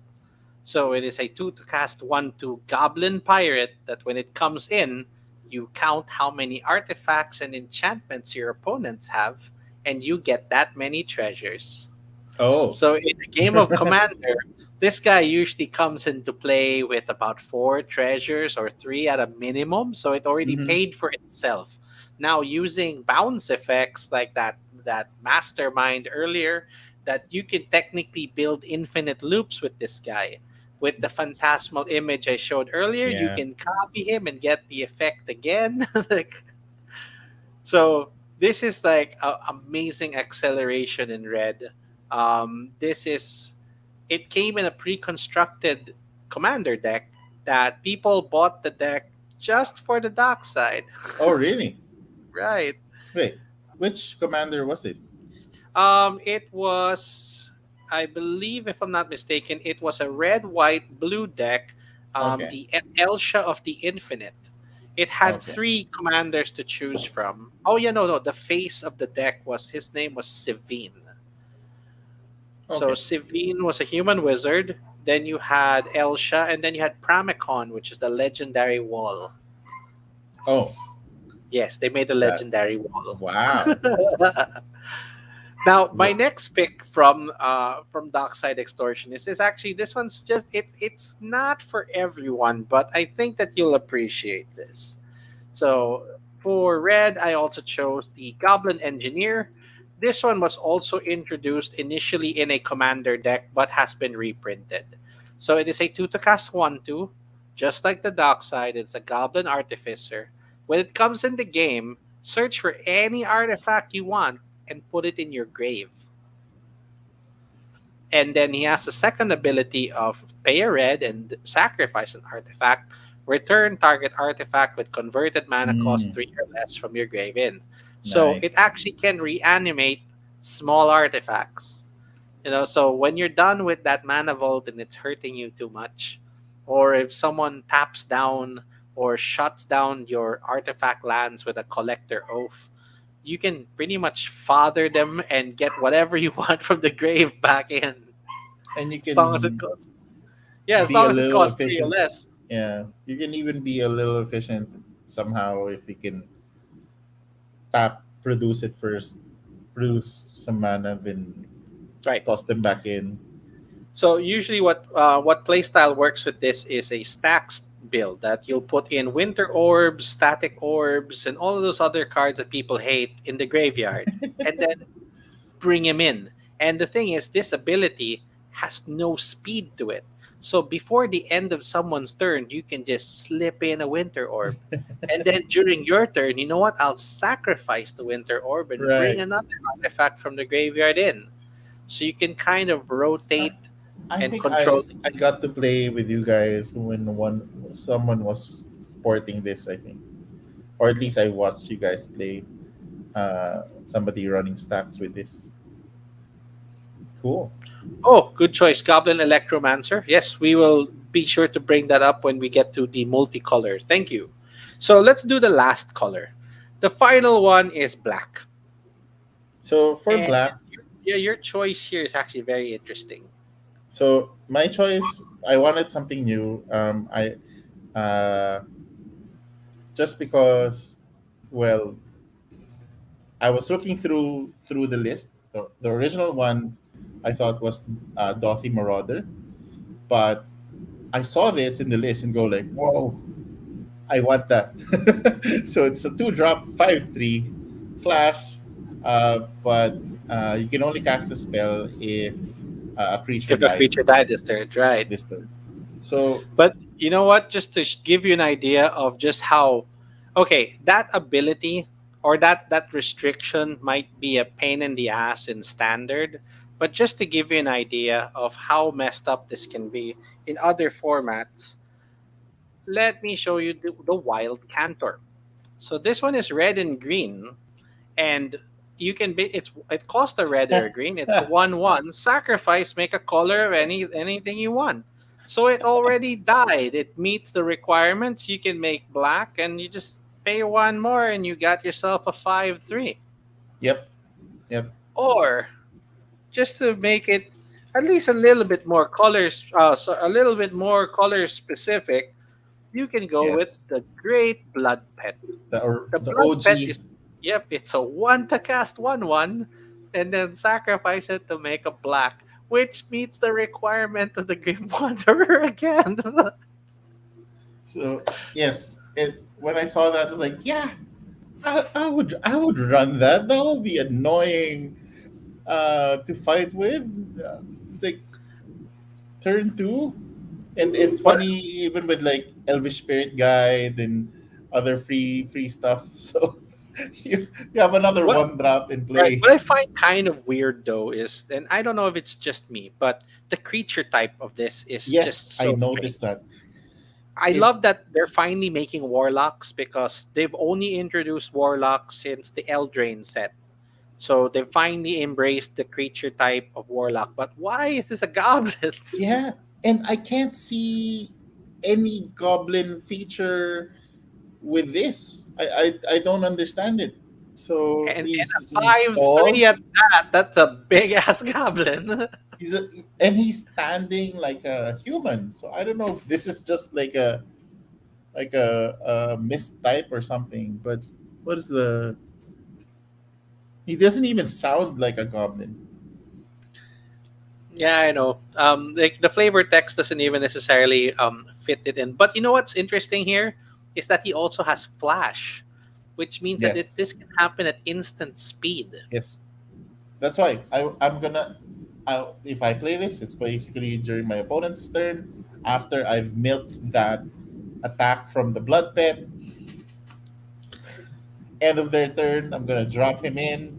So it is a 2 to cast 1 to Goblin Pirate that when it comes in, you count how many artifacts and enchantments your opponents have, and you get that many treasures. Oh, So in a game of Commander, this guy usually comes into play with about 4 treasures or 3 at a minimum. So it already hmm, paid for itself. Now using bounce effects like that mastermind earlier, that you can technically build infinite loops with this guy. With the phantasmal image I showed earlier, you yeah. can copy him and get the effect again. Like, so this is like amazing acceleration in red. This is it came in a pre-constructed commander deck that people bought the deck just for the dock side. Oh, really? Right. Wait, which commander was it? It was, I believe, if I'm not mistaken, it was a red, white, blue deck. Okay, The Elsha of the Infinite. It had okay, 3 commanders to choose from. Oh yeah, no, no. The face of the deck was his name was Sivine. So okay. Sivine was a human wizard. Then you had Elsha, and then you had Pramicon, which is the legendary wall. Oh, Yes, they made a that. legendary wall. Wow. Now, my Wha- next pick from Dockside Extortionist is actually this one's just it's not for everyone, but I think that you'll appreciate this. So for red, I also chose the Goblin Engineer. This one was also introduced initially in a commander deck, but has been reprinted. So it is a 2 to cast 1 2, just like the Dockside. It's a Goblin Artificer. When it comes in the game, search for any artifact you want and put it in your grave. And then he has a second ability of pay a red and sacrifice an artifact. Return target artifact with converted mana cost Mm, 3 or less from your grave in. So it nice. actually can reanimate small artifacts. So when you're done with that mana vault and it's hurting you too much, or if someone taps down or shuts down your artifact lands with a collector oath, you can pretty much father them and get whatever you want from the grave back in, And you as long as it can costs. Yeah, as be a long as it little costs 3 or efficient. less. Yeah, you can even be a little efficient somehow if you can produce it first, produce some mana, then Right. toss them back in. So usually, what playstyle works with this is a stacks build that you'll put in winter orbs, static orbs, and all of those other cards that people hate in the graveyard, and then bring him in. And the thing is, this ability has no speed to it. So before the end of someone's turn, you can just slip in a winter orb. And then during your turn, you know what? I'll sacrifice the winter orb and bring Right. another artifact from the graveyard in. So you can kind of I, rotate I and think control. I got to play with you guys when someone was sporting this. I think, or at least I watched you guys play. Somebody running stacks with this. Cool. Oh, good choice. Goblin Electromancer. Yes, we will be sure to bring that up when we get to the multicolor. Thank you. So let's do the last color. The final one is black. So for And black, yeah, your choice here is actually very interesting. so my choice, I wanted something new. I just because, well, I was looking through the list. The original one I thought was Dothy Marauder, but I saw this in the list and go like, whoa, I want that. So it's a 2 drop 5/3 flash, but you can only cast a spell if a creature If a died creature died this turn, right? this turn. So But you know what? Just to give you an idea of just how, okay, that ability or that restriction might be a pain in the ass in standard. But just to give you an idea of how messed up this can be in other formats, let me show you the wild Cantor. So this one is red and green, and you can be it costs a red or a green. It's a 1/1 sacrifice, make a color of anything you want. So it already died. It meets the requirements. You can make black, and you just pay one more and you got yourself a 5/3. yep, yep, Or just to make it at least a little bit more colors, so a little bit more color specific, you can go with yes. the great blood pet. The The blood pet OG. is, yep, it's a one to cast 1/1 and then sacrifice it to make a black, which meets the requirement of the Grim Wanderer again. So yes, when I saw that, I was like, yeah, I would run that. That would be annoying to fight with. Like turn two, and it's what funny even with like Elvish Spirit Guide and other free stuff. So you have another what 1 drop in right? play. What I find kind of weird though is, and I don't know if it's just me, but the creature type of this is Yes, just I so noticed strange. that. I It love that they're finally making warlocks because they've only introduced warlocks since the Eldraine set. So they finally embraced the creature type of warlock. But why is this a goblin? Yeah, and I can't see any goblin feature with this. I don't understand it. So And a he's 5/3 tall. at that. That's a big ass goblin. He's a, and he's standing like a human. So I don't know if this is just like a mistype or something. But what is the? He doesn't even sound like a goblin. Yeah, I know. Like the flavor text doesn't even necessarily fit it in. But you know what's interesting here is that he also has flash, which means that Yes, this can happen at instant speed. yes. That's why I'm gonna. If I play this, it's basically during my opponent's turn after I've milked that attack from the blood pet. End of their turn, I'm gonna drop him in.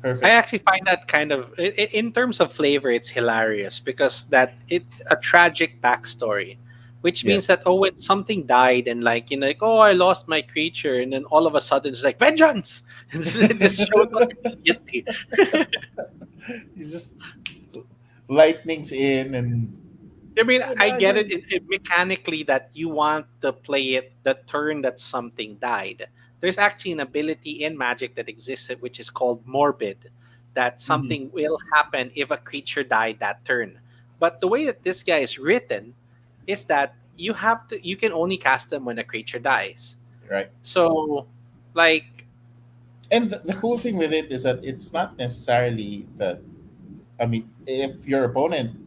I Perfect. actually find that kind of in terms of flavor, it's hilarious because that it a tragic backstory, which means Yes. that oh, when something died and like like oh, I lost my creature, and then all of a sudden it's like vengeance, it just shows up immediately. He's just lightnings in and I mean, oh I get it, dagger. mechanically that you want to play it the turn that something died. There's actually an ability in Magic that exists, which is called Morbid, that Mhm. something will happen if a creature died that turn. But the way that this guy is written is that you can only cast them when a creature dies. Right. So, like, And the cool thing with it is that it's not necessarily that. I mean, if your opponent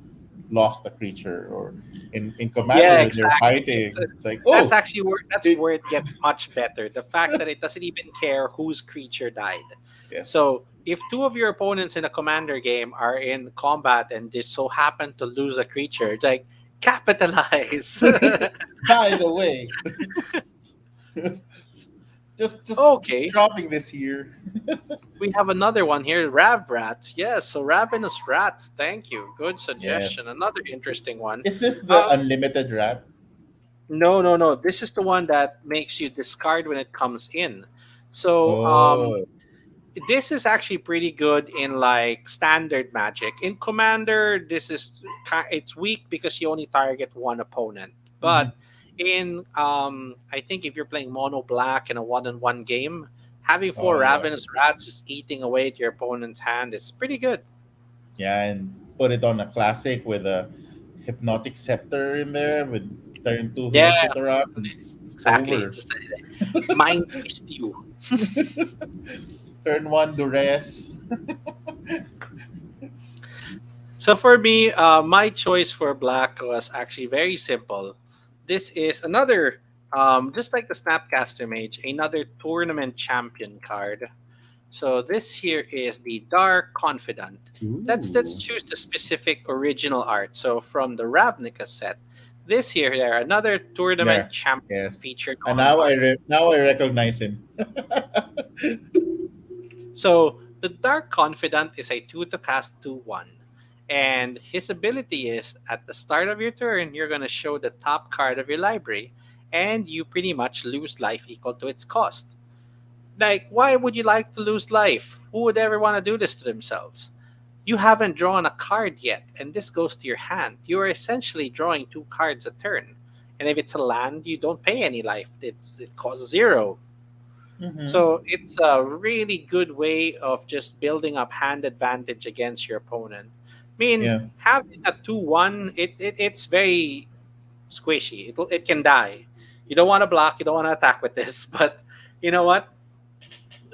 lost a creature or in yeah, Commander when they're exactly. fighting, it's like, That's oh, actually it, where it gets much better. The fact that it doesn't even care whose creature died. yes. So if two of your opponents in a commander game are in combat and just so happen to lose a creature, like capitalize. By the way, just Okay, dropping this here. we have another one here, Rav Rats. Yes, so Ravenous Rats. Thank you. Good suggestion. Yes. Another interesting one. Is this the Um, unlimited rat? no, no, no. This is the one that makes you discard when it comes in. So Oh. this is actually pretty good in like standard Magic. In Commander, it's weak because you only target one opponent. Mhm. But in I think if you're playing mono black in a one-on-one game, having Oh four yeah, ravenous rats just eating away at your opponent's hand is pretty good. yeah, and put it on a classic with a hypnotic scepter in there with turn two Yeah, hit around. It's exactly. over. Just mind twist you. Turn one duress. It's- So for me, my choice for black was actually very simple. This is another, just like the Snapcaster Mage, another tournament champion card. So this here is the Dark Confidant. Let's Ooh. choose the specific original art. So from the Ravnica set, this here there another tournament There. champion Yes. featured And on art. now I recognize him. So the Dark Confidant is a 2 to cast 2/1. And his ability is at the start of your turn, you're going to show the top card of your library, and you pretty much lose life equal to its cost. Like, why would you like to lose life? Who would ever want to do this to themselves? You haven't drawn a card yet, and this goes to your hand. You are essentially drawing two cards a turn. And if it's a land, you don't pay any life. It costs zero. Mm-hmm. So it's a really good way of just building up hand advantage against your opponent. I mean, Yeah. having a 2/1, it's very squishy. It can die. You don't want to block, you don't want to attack with this, but you know what?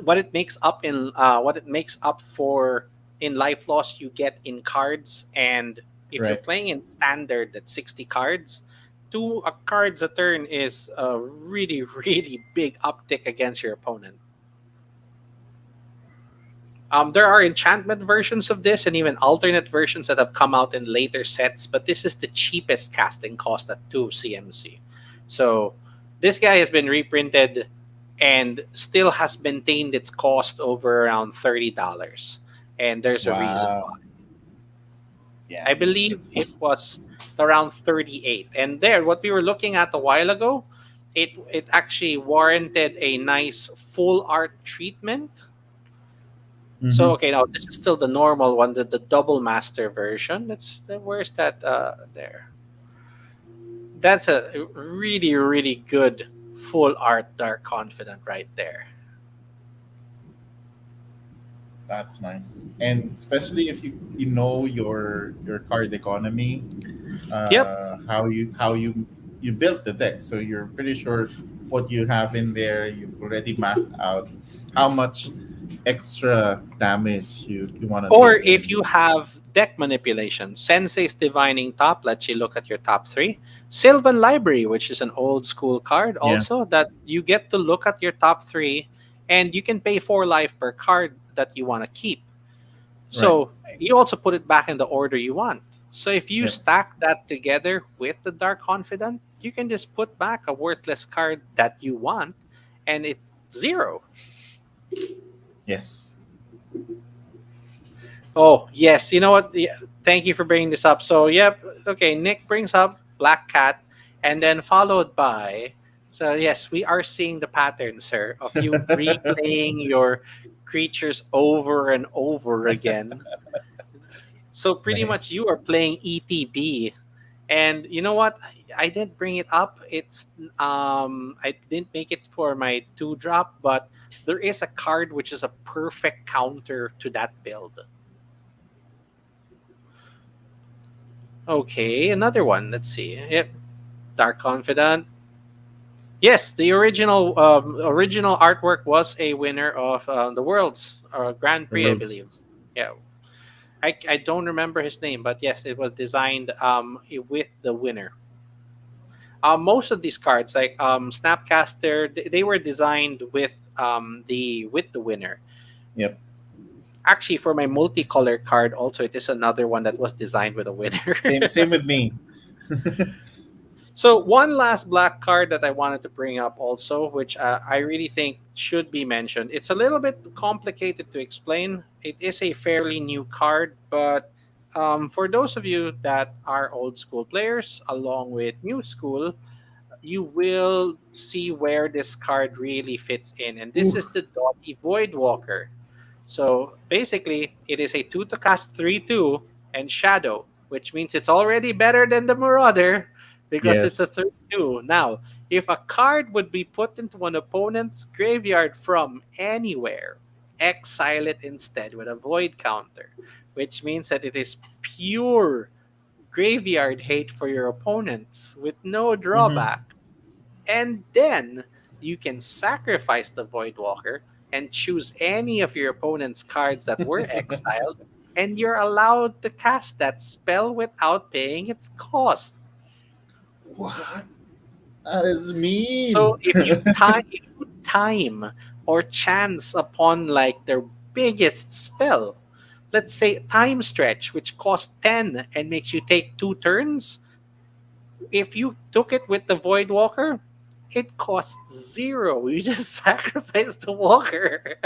What it makes up for in life loss you get in cards, and if you're Right. playing in standard that's 60 cards, two cards a turn is a really really big uptick against your opponent. There are enchantment versions of this and even alternate versions that have come out in later sets, but this is the cheapest casting cost at 2 CMC. So this guy has been reprinted and still has maintained its cost over around $30. And there's a reason why. Wow. Yeah. I believe it was around 38. And there, what we were looking at a while ago, it actually warranted a nice full art treatment. So Mm-hmm. okay, now this is still the normal one, the double master version. Where's that there? That's a really really good full art Dark Confidant right there. That's nice. And especially if you know your card economy, Yep. how you built the deck, so you're pretty sure what you have in there. You've already mapped out how much extra damage you want to Or take if in. you have deck manipulation, Sensei's Divining Top lets you look at your top three. Sylvan Library, which is an old school card, Yeah. also that you get to look at your top three, and you can pay 4 life per card that you want to keep. Right. So you also put it back in the order you want. So if you Yep. stack that together with the Dark Confidant, you can just put back a worthless card that you want, and it's zero. Yes. Oh, yes. You know what? Yeah, thank you for bringing this up. So, yep. Okay, Nick brings up Black Cat and then followed by. So, yes, we are seeing the pattern, sir, of you replaying your creatures over and over again. So, pretty Right. much you are playing ETB. And you know what? I didn't bring it up. I didn't make it for my 2 drop, but there is a card which is a perfect counter to that build. Okay, another one. Let's see. Yep, Dark Confidant. Yes, the original artwork was a winner of the world's Grand The Prix, I believe. world's Yeah, I don't remember his name, but yes, it was designed with the winner. Most of these cards, like Snapcaster, they were designed with the winner. Yep. Actually, for my multicolor card, also it is another one that was designed with a winner. Same with me. So one last black card that I wanted to bring up also, which I really think should be mentioned. It's a little bit complicated to explain. It is a fairly new card, but for those of you that are old school players, along with new school, you will see where this card really fits in. And this Ooh. is the Doughty Voidwalker. So basically, it is a 2 to cast 3/2 and Shadow, which means it's already better than the Marauder. because it's a Yes. 32. Now, if a card would be put into an opponent's graveyard from anywhere, exile it instead with a void counter, which means that it is pure graveyard hate for your opponents with no Mm-hmm. drawback. And then you can sacrifice the Void Walker and choose any of your opponent's cards that were exiled, and you're allowed to cast that spell without paying its cost. What? That is So mean. if you time or chance upon like their biggest spell, let's say time stretch, which costs 10 and makes you take 2 turns, if you took it with the Void Walker, it costs 0. You just sacrifice the Walker.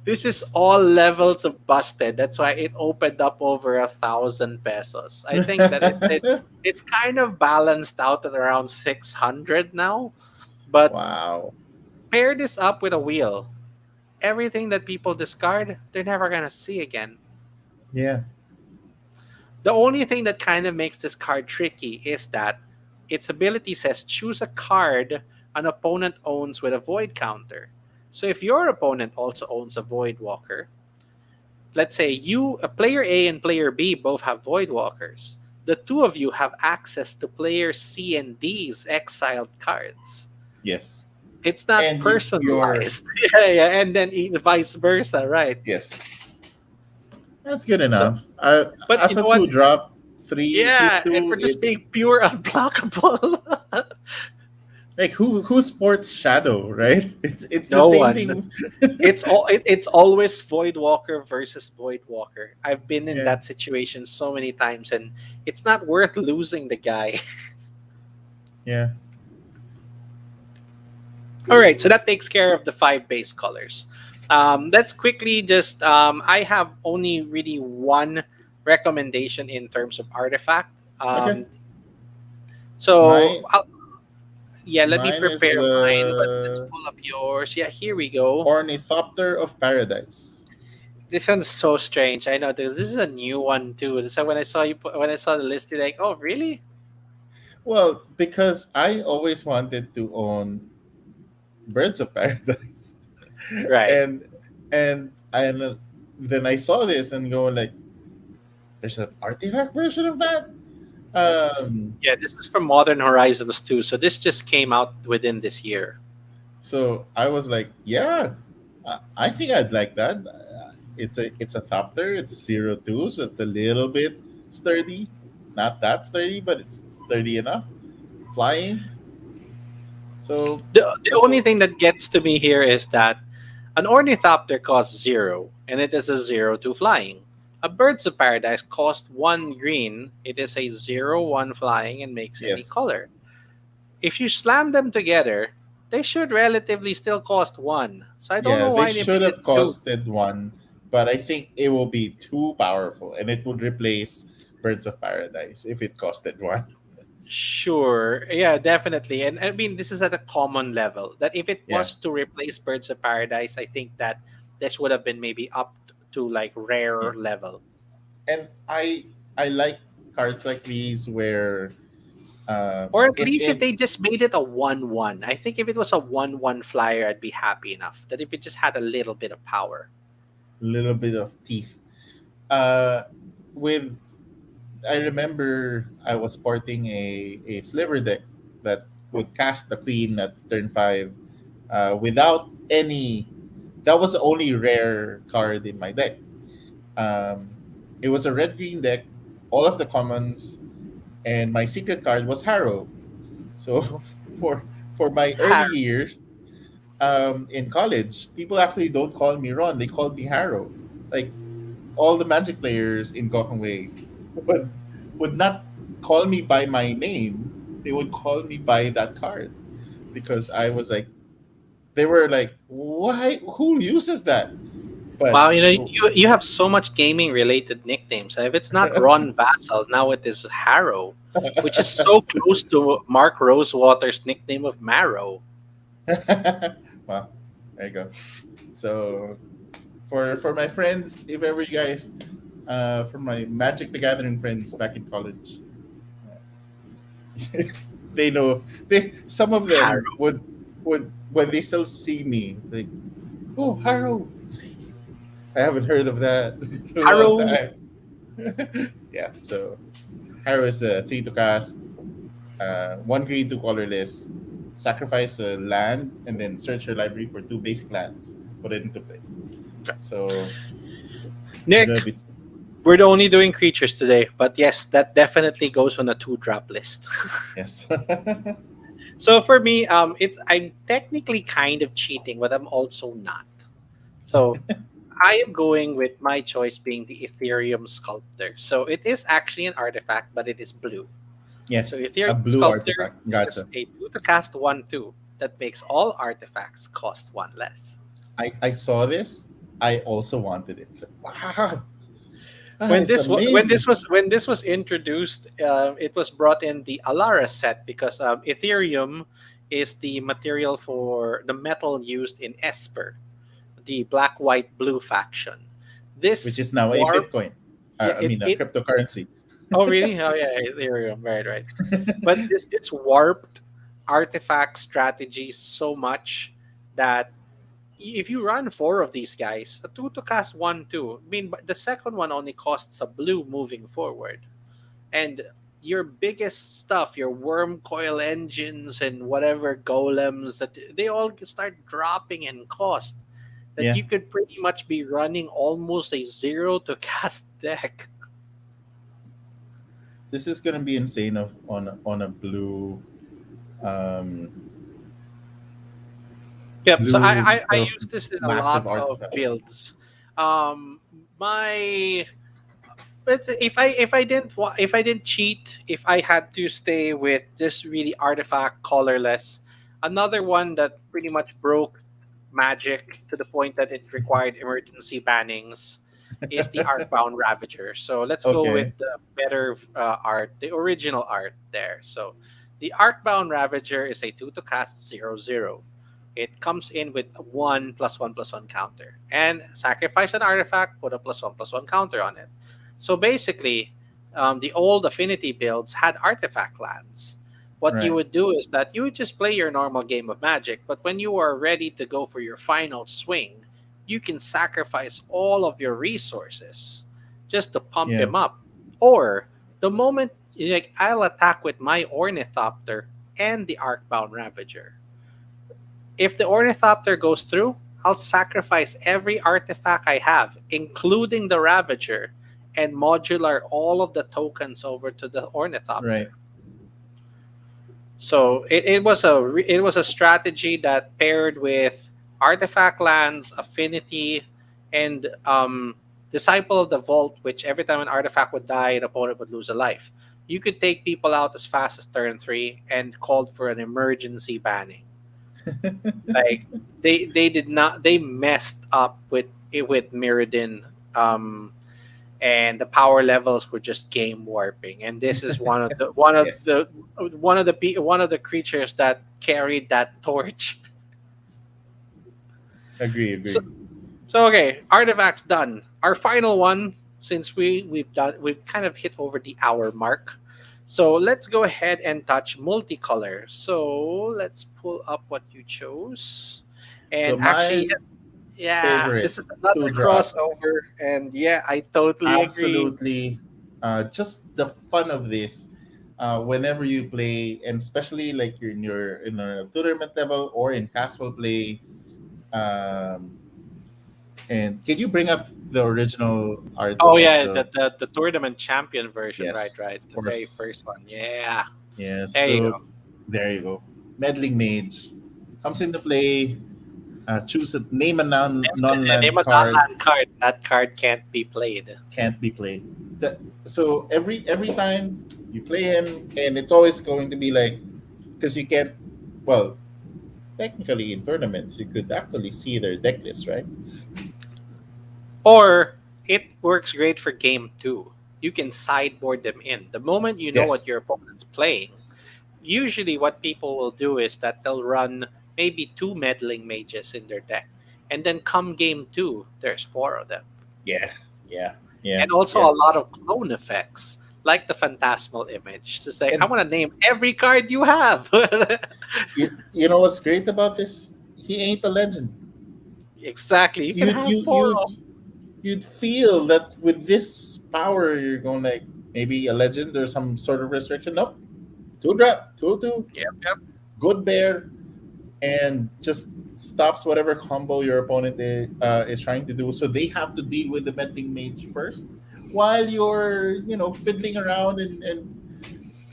This is all levels of busted. That's why it opened up over 1,000 pesos. I think that it's kind of balanced out at around 600 now. But Wow. pair this up with a wheel. Everything that people discard, they're never gonna see again. Yeah. The only thing that kind of makes this card tricky is that its ability says choose a card an opponent owns with a void counter. So if your opponent also owns a void walker, let's say you, a player A and player B both have void walkers. The two of you have access to player C and D's exiled cards. Yes. It's not And you're personalized. Yeah, and then vice versa, right? yes. That's good So, enough. but you As a know what? two drop, three two Yeah, and two, for just it being pure unblockable. like who sports shadow, right? It's the No same one. thing. It's always Void Walker versus Void Walker. I've been in Yeah. that situation so many times, and it's not worth losing the guy. Yeah. All right, so that takes care of the five base colors. Let's quickly just. I have only really one recommendation in terms of artifact. Okay. So Mine yeah, let me mine is prepare mine, but let's the pull up yours. Yeah, here we go. Ornithopter of Paradise. This one's so strange. I know this is a new one too. So when I saw when I saw the list, you're like, oh really? Well, because I always wanted to own Birds of Paradise, Right. and and then I saw this and go like, there's an artifact version of that. Um, Yeah, this is from Modern Horizons too. So this just came out within this year. so I was like, yeah, I think I'd like that. It's a Thopter. It's 02, so it's a little bit sturdy. Not that sturdy, but it's sturdy enough. Flying. So The that's only what. thing that gets to me here is that an ornithopter costs 0, and it is a 0-2 flying. A birds of paradise costs 1 green. It is a 0-1 flying and makes any Yes. color. If you slam them together, they should relatively still cost 1. So I don't Yeah, know they why they should made it have 2. costed one, but I think it will be too powerful, and it would replace Birds of Paradise if it costed one. Sure. Yeah, definitely. And I mean, this is at a common level. That if it Yeah. was to replace Birds of Paradise, I think that this would have been maybe up to like Yeah. rare level. And I like cards like these where Or at it least if it they just made it a 1-1. I think if it was a 1-1 flyer, I'd be happy enough. That if it just had a little bit of power. little bit of teeth. Uh, with I remember I was sporting a sliver deck that would cast the queen at turn 5 without any. That was the only rare card in my deck. Um, it was a red green deck, all of the commons, and my secret card was Harrow. So for my early Har- years in college, people actually don't call me Ron; they call me Harrow. Like all the Magic players in Gokongwei would would not call me by my name; they would call me by that card because I was like, they were like, "Why? Who uses that?" But Wow, you have so much gaming related nicknames. If it's not Ron Vassal, now it is Harrow, which is so close to Mark Rosewater's nickname of Marrow. well, there you go. So for my friends, if ever you guys, for my Magic the Gathering friends back in college, They know. They Some of them Harrow. would when they still see me like, oh, Harrow. It's like, I haven't heard of that in a long Harrow. time. Yeah, so Harrow is a three to cast, one green, two colorless. Sacrifice a land and then search your library for two basic lands. Put it into play. So I'm Nick, gonna be we're only doing creatures today, but yes, that definitely goes on a two drop list. yes. So for me, I'm technically kind of cheating, but I'm also not. So I am going with my choice being the Ethereum Sculptor. So it is actually an artifact, but it is blue. So Yes, a Ethereum blue Sculptor artifact. is Gotcha. a 2 to cast 1/2 that makes all artifacts cost 1 less. I saw this. I also wanted it. So, wow, it's When amazing. this was introduced, it was brought in the Alara set because Ethereum is the material for the metal used in Esper, the black, white, blue faction. Which This is now a warp, Bitcoin. yeah, I mean, a it. cryptocurrency. Oh really? Oh yeah, Ethereum, right, right. But this warped artifact strategy so much that if you run 4 of these guys, a 2 to cast 1/2. I mean, but the second one only costs a blue moving forward, and your biggest stuff, your worm coil engines and whatever golems, that they all start dropping in cost. That Yeah, you could pretty much be running almost a 0 to cast deck. this is gonna be insane on a um Yep. So blue I use this in a massive lot of artifact. builds. My But if I didn't cheat, if I had to stay with just really artifact colorless, another one that pretty much broke Magic to the point that it required emergency bannings is the Artbound Ravager. So let's go with Okay, the better art, the original art there. So the Artbound Ravager is a 2 to cast 0/0. It comes in with a 1+1+1 counter. And sacrifice an artifact, put a +1+1 counter on it. So basically, the old affinity builds had artifact lands. What you right. would do is that you would just play your normal game of Magic, but when you are ready to go for your final swing, you can sacrifice all of your resources just to pump Yeah, him up. Or the moment, like, I'll attack with my Ornithopter and the Arcbound Ravager. If the Ornithopter goes through, I'll sacrifice every artifact I have, including the Ravager, and modular all of the tokens over to the right. Ornithopter. So it was a strategy that paired with artifact lands, affinity, and disciple of the vault, which every time an artifact would die, an opponent would lose a life. You could take people out as fast as turn 3 and called for an emergency banning. Like they did not they messed up with Mirrodin, um and the power levels were just game warping, and this is Yes, one of the creatures that carried that torch. agree, so agree. so okay, artifacts done. Our final one, since we've kind of hit over the hour mark, so let's go ahead and touch multicolor. So let's pull up what you chose. So And actually, my yeah, favorite this is two another drop, crossover, and yeah, I totally agree. absolutely, just the fun of this. Whenever you play, and especially like you're in a tournament level or in casual play, um, and can you bring up the original Oh artwork? yeah, So the tournament champion version, right, yes, right, of the very course. first one. Yeah, Yes. there you So go. there you go. Meddling Mage comes into play. Choose a name a non-land Name a card. non-land card. That card can't be played. Can't be played. So every time you play him, and it's always going to be like, because you can't. Well, technically in tournaments you could actually see their deck list, right? Or it works great for game 2. You can sideboard them in. The moment you know what Yes. your opponent's playing, usually what people will do is that they'll run maybe 2 meddling mages in their deck. And then come game 2, there's 4 of them. Yeah. Yeah. Yeah. And also Yeah. a lot of clone effects. like the phantasmal image. Just like I And want to name every card you have. you know what's great about this? He ain't a legend. Exactly. You can You'd have you four. you you'd feel that with this power, you're going like maybe a legend or some sort of restriction. Nope, two drop, two, Yep, yep, good bear, and just stops whatever combo your opponent is trying to do. So they have to deal with the meddling mage first, while you're fiddling around and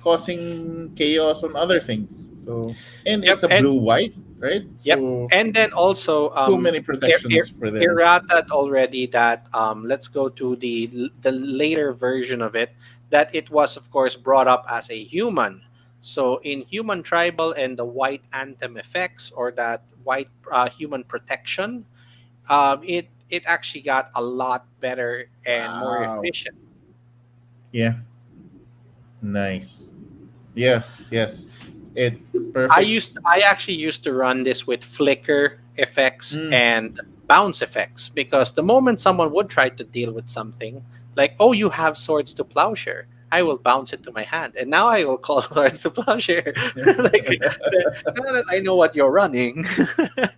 causing chaos on other things. So and yep, it's a and blue white, right? yep. So And then also, too many protections for there. errata already that let's go to the later version of it, that it was of course brought up as a human. So in human tribal and the white anthem effects, or that white human protection, it actually got a lot better and more Wow. efficient. Yeah. Nice. Yes. Yes. It perfect. I actually used to run this with flicker effects Mm. and bounce effects, because the moment someone would try to deal with something like, oh, you have swords to plowshare, I will bounce it to my hand, and now I will call swords to plowshare. Like, now that I know what you're running.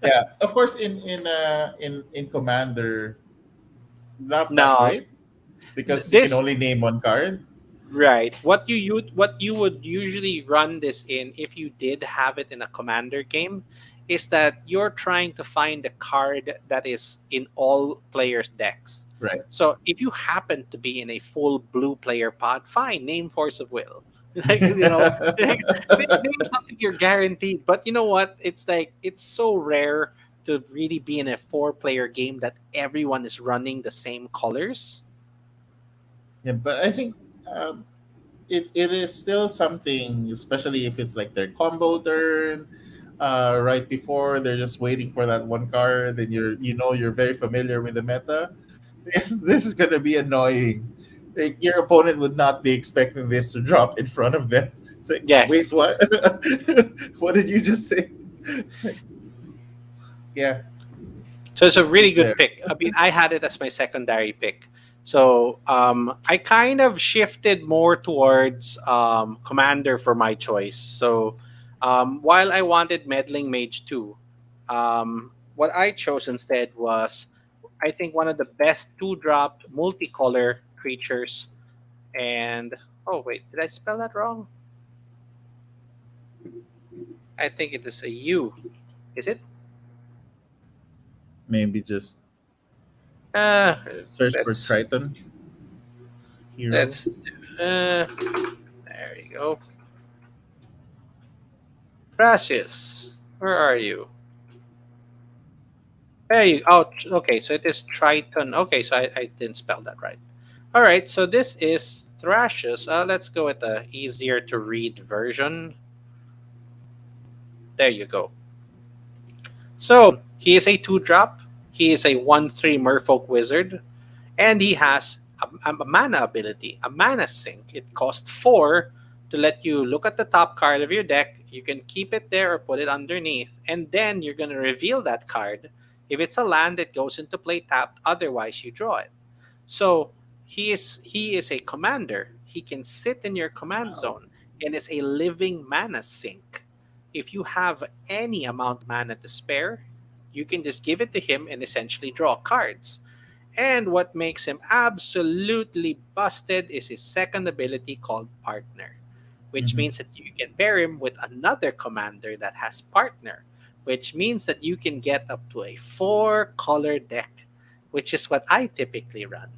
Yeah. Of course, in Commander, not that Now, great because you can this only name one card. right. What you would usually run this in, if you did have it in a commander game, is that you're trying to find a card that is in all players' decks. Right. So if you happen to be in a full blue player pod, fine, name Force of Will. Like, you know, name something you're guaranteed. But you know what? It's like it's so rare to really be in a four-player game that everyone is running the same colors. Yeah, but I think it is still something, especially if it's like their combo turn, right before they're just waiting for that one card, and you're very familiar with the meta. This is gonna be annoying. Like, your opponent would not be expecting this to drop in front of them. It's like, wait, Yes. what? What did you just say? It's like, yeah, So it's a really it's good there. pick. I mean, I had it as my secondary pick. So I kind of shifted more towards Commander for my choice. So while I wanted Meddling Mage 2, what I chose instead was, I think, one of the best two-drop multicolor creatures. And, oh, wait, did I spell that wrong? I think it is a U. Is it? Maybe just Uh, search for let's, Triton hero. let's, there you go. Gracias. Where are you? There you. Oh, okay. So it is Triton. Okay, so I didn't spell that right. All right. So this is Thrashes. Let's go with the easier to read version. There you go. So he is a two-drop. He is a 1/3 Merfolk wizard, and he has a mana ability, a mana sink. It costs 4 to let you look at the top card of your deck. You can keep it there or put it underneath, and then you're going to reveal that card. If it's a land, it goes into play tapped. Otherwise, you draw it. So he is a commander. He can sit in your command Wow. zone and is a living mana sink. If you have any amount mana to spare, you can just give it to him and essentially draw cards. And what makes him absolutely busted is his second ability called Partner, which Mhm. means that you can pair him with another commander that has Partner, which means that you can get up to a four-color deck, which is what I typically run.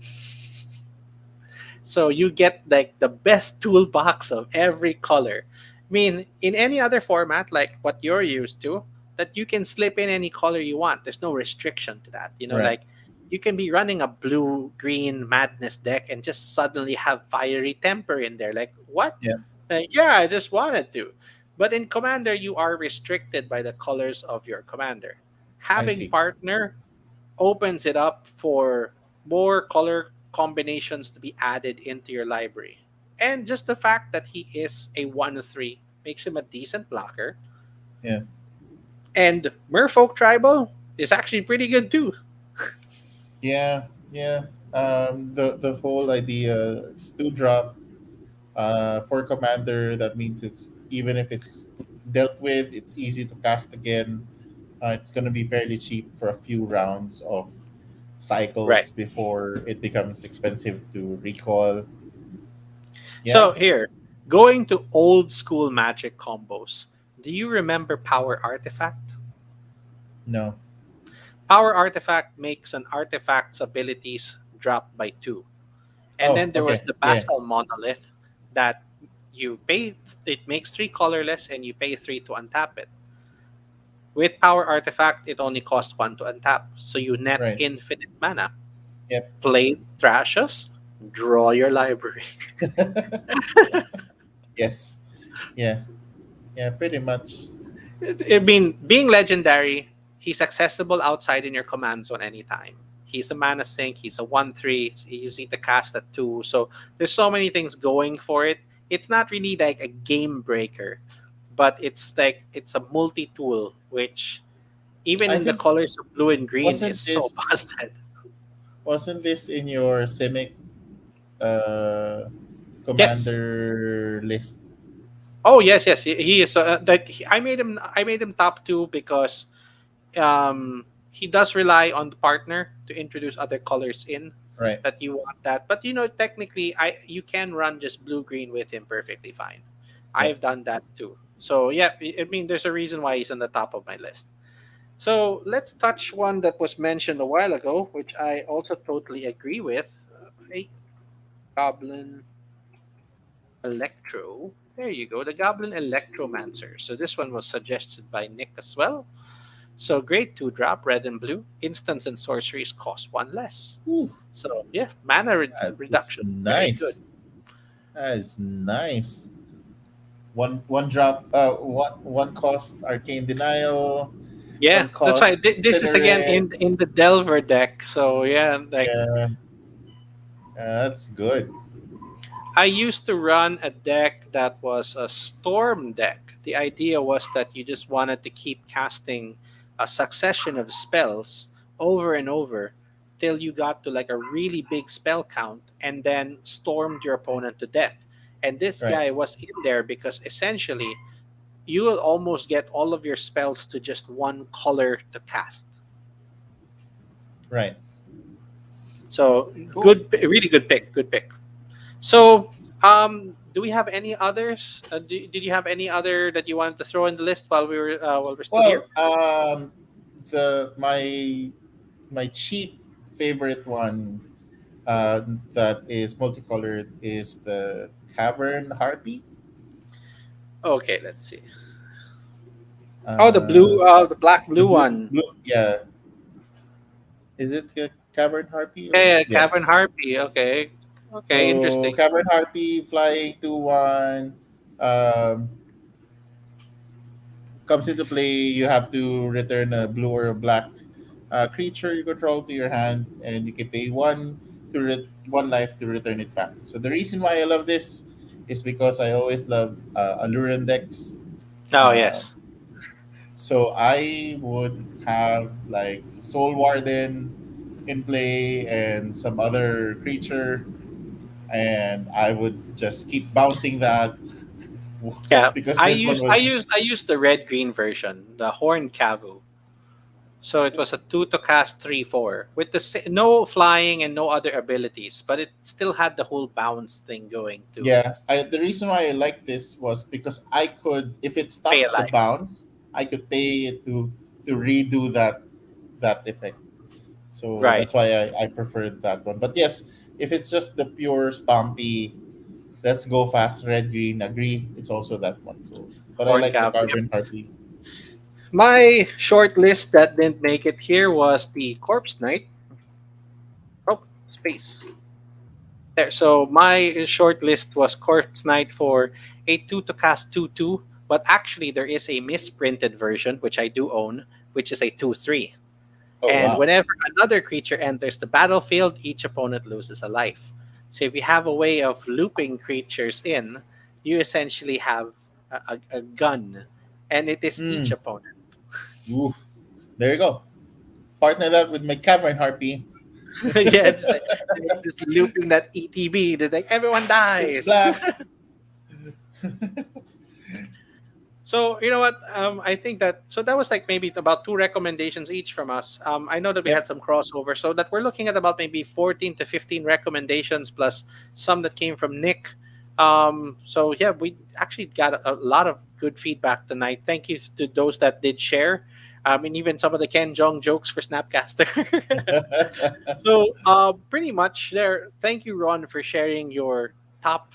So you get like the best toolbox of every color. I mean, in any other format like what you're used to, that you can slip in any color you want. There's no restriction to that. Right. Like you can be running a blue green madness deck and just suddenly have fiery temper in there. Like what? Yeah, Yeah, I just wanted to. But in Commander, you are restricted by the colors of your commander. I Having see. partner opens it up for more color combinations to be added into your library. And just the fact that he is a 1/3 makes him a decent blocker. Yeah. And Merfolk Tribal is actually pretty good too. Yeah, yeah. The whole idea is to drop. For commander, that means it's even if it's dealt with, it's easy to cast again. It's going to be fairly cheap for a few rounds of Right. cycles before it becomes expensive to recall. So Yeah, here, going to old school magic combos. Do you remember Power Artifact? no. Power Artifact makes an artifact's abilities drop by 2. And Oh, then there was okay. the Yeah, Basal Monolith that you pay, it makes 3 colorless and you pay 3 to untap it. With Power Artifact, it only costs 1 to untap. So you net right. infinite mana. Yep. Play Thrashers, draw your library. Yes. Yeah. Yeah, pretty much. I mean, being legendary, he's accessible outside in your command zone anytime. He's a mana sink, he's a 1/3, it's easy to cast at 2. So there's so many things going for it. It's not really like a game breaker, but it's like it's a multi tool, which even I in the think colors of blue and green is wasn't so this busted. wasn't this in your Simic uh Yes. commander list? Oh yes, yes. He is. I made him top 2 because he does rely on the partner to introduce other colors in Right. that you want that. But technically, I you can run just blue green with him perfectly fine. Yep. I've done that too. So yeah, I mean, there's a reason why he's on the top of my list. So let's touch one that was mentioned a while ago, which I also totally agree with. A Goblin Electro. There you go, the Goblin Electromancer. So this one was suggested by Nick as well. So grade 2 drop, red and blue. Instants and sorceries cost 1 less. Ooh, So yeah, mana that is reduction. Very good. nice. That is nice. One drop. One cost arcane denial. Yeah, One that's why cost this is again in incinerate. the Delver deck. So yeah, like Yeah, that's good. I used to run a deck that was a storm deck. The idea was that you just wanted to keep casting a succession of spells over and over till you got to like a really big spell count and then stormed your opponent to death. And this Right. guy was in there because essentially you will almost get all of your spells to just one color to cast. Right. So Cool. good, really good pick. Good pick. So, do we have any others? Did you have any other that you wanted to throw in the list while we're still here? Well, the my cheap favorite one that is multicolored is the Cavern Harpy. Okay, let's see. Oh, Uh, the black the blue one. blue, yeah. Is it a Cavern Harpy or Yeah, Cavern yes? Harpy. Okay, okay, So interesting. Cavern Harpy flying 2/1 um, comes into play. You have to return a blue or a black creature you control to your hand, and you can pay one life to return it back. So the reason why I love this is because I always loved Alluran decks. Oh Um, yes, so I would have like Soul Warden in play and some other creature, and I would just keep bouncing that yeah. because I this one used was I used I used the red green version, the Horn Cavu. So it was a 2 to cast 3/4 with no flying and no other abilities, but it still had the whole bounce thing going too. yeah. The reason why I like this was because I could, if it Pay a stopped the life. bounce, I could pay it to redo that effect. So Right. that's why I preferred that one. But yes, if it's just the pure Stompy, let's go fast, red green. Agree, it's also that one. So, but I Horn like the Cav. Carbon Harpy. My short list that didn't make it here was the Corpse Knight. Oh, space. There. So my short list was Corpse Knight for a 2 to cast 2/2, but actually there is a misprinted version, which I do own, which is a 2/3. Oh And wow, whenever another creature enters the battlefield, each opponent loses a life. So if you have a way of looping creatures in, you essentially have a gun, and it is each mm, opponent. ooh, there you go. Partner that with my Cavern Harpy. Yeah, just looping that ETB, that like everyone It's dies. black. So you know what? I think that so that was like maybe about two recommendations each from us. I know that we had Yep. some crossover, so that we're looking at about maybe 14 to 15 recommendations plus some that came from Nick. So yeah, we actually got a lot of good feedback tonight. Thank you to those that did share. And even some of the Ken Jong jokes for Snapcaster. So pretty much there. Thank you, Ron, for sharing your top,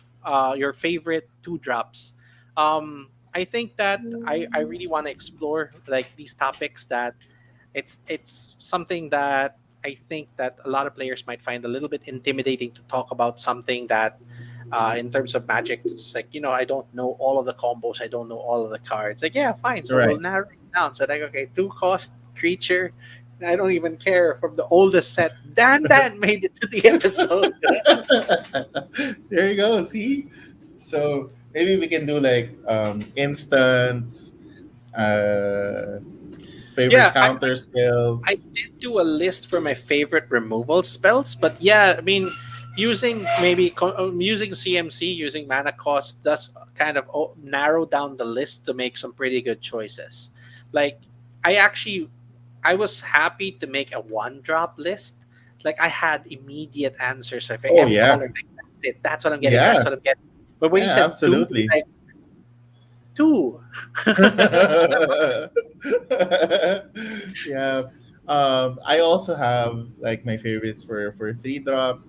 your favorite two drops. I think that I really want to explore like these topics that it's something that I think that a lot of players might find a little bit intimidating to talk about something that in terms of magic it's like I don't know all of the combos, I don't know all of the cards. Like yeah, fine, so we'll Right. narrow it down. So like okay, two cost creature. I don't even care from the oldest set. Dan made it to the episode. There you go. See, so maybe we can do like instant uh, favorite Yeah, counter I spells. did do a list for my favorite removal spells, but yeah, I mean, using CMC, using mana cost does kind of narrow down the list to make some pretty good choices. Like, I actually, I was happy to make a one drop list. Like, I had immediate answers. If Oh every yeah, color, like, that's it. That's what I'm getting. That's yeah, what I'm getting. But when you yeah, said two, absolutely. like two. Yeah. I also have like my favorites for three drop.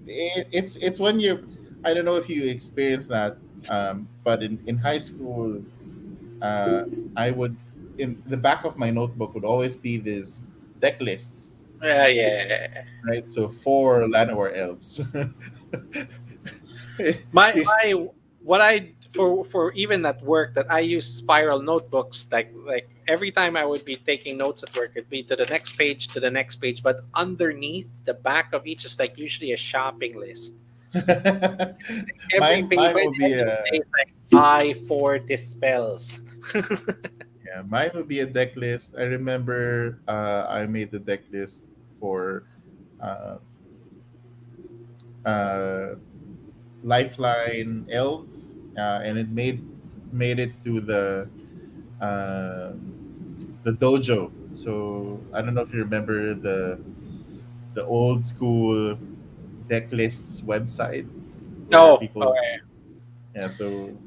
It's when you, I don't know if you experience that, but in high school, uh, I would, in the back of my notebook would always be these deck lists, Yeah, yeah. right? So four Llanowar elves. My what I for even at work that I use spiral notebooks like every time I would be taking notes at work it'd be to the next page to the next page, but underneath the back of each is like usually a shopping list. Every page Mine by would the be end of the a, day it's like buy four dispels. yeah, mine would be a deck list. I remember I made the deck list for uh, uh, Lifeline Elves, and it made it to the dojo. So I don't know if you remember the old school deck lists website where No, people, okay. yeah, so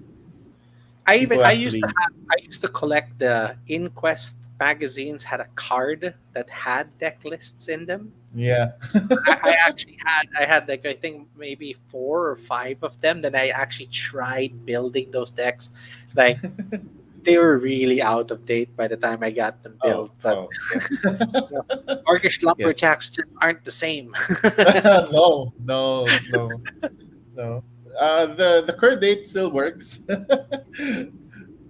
I people I used to actually. have I used to collect the Inquest magazines had a card that had deck lists in them. Yeah. So I actually I had like I think maybe four or five of them. Then I actually tried building those decks. Like they were really out of date by the time I got them Oh, built. But oh, yeah. you know, Orcish Yes. lumberjacks just aren't the same. No, no, no, no. The current date still works,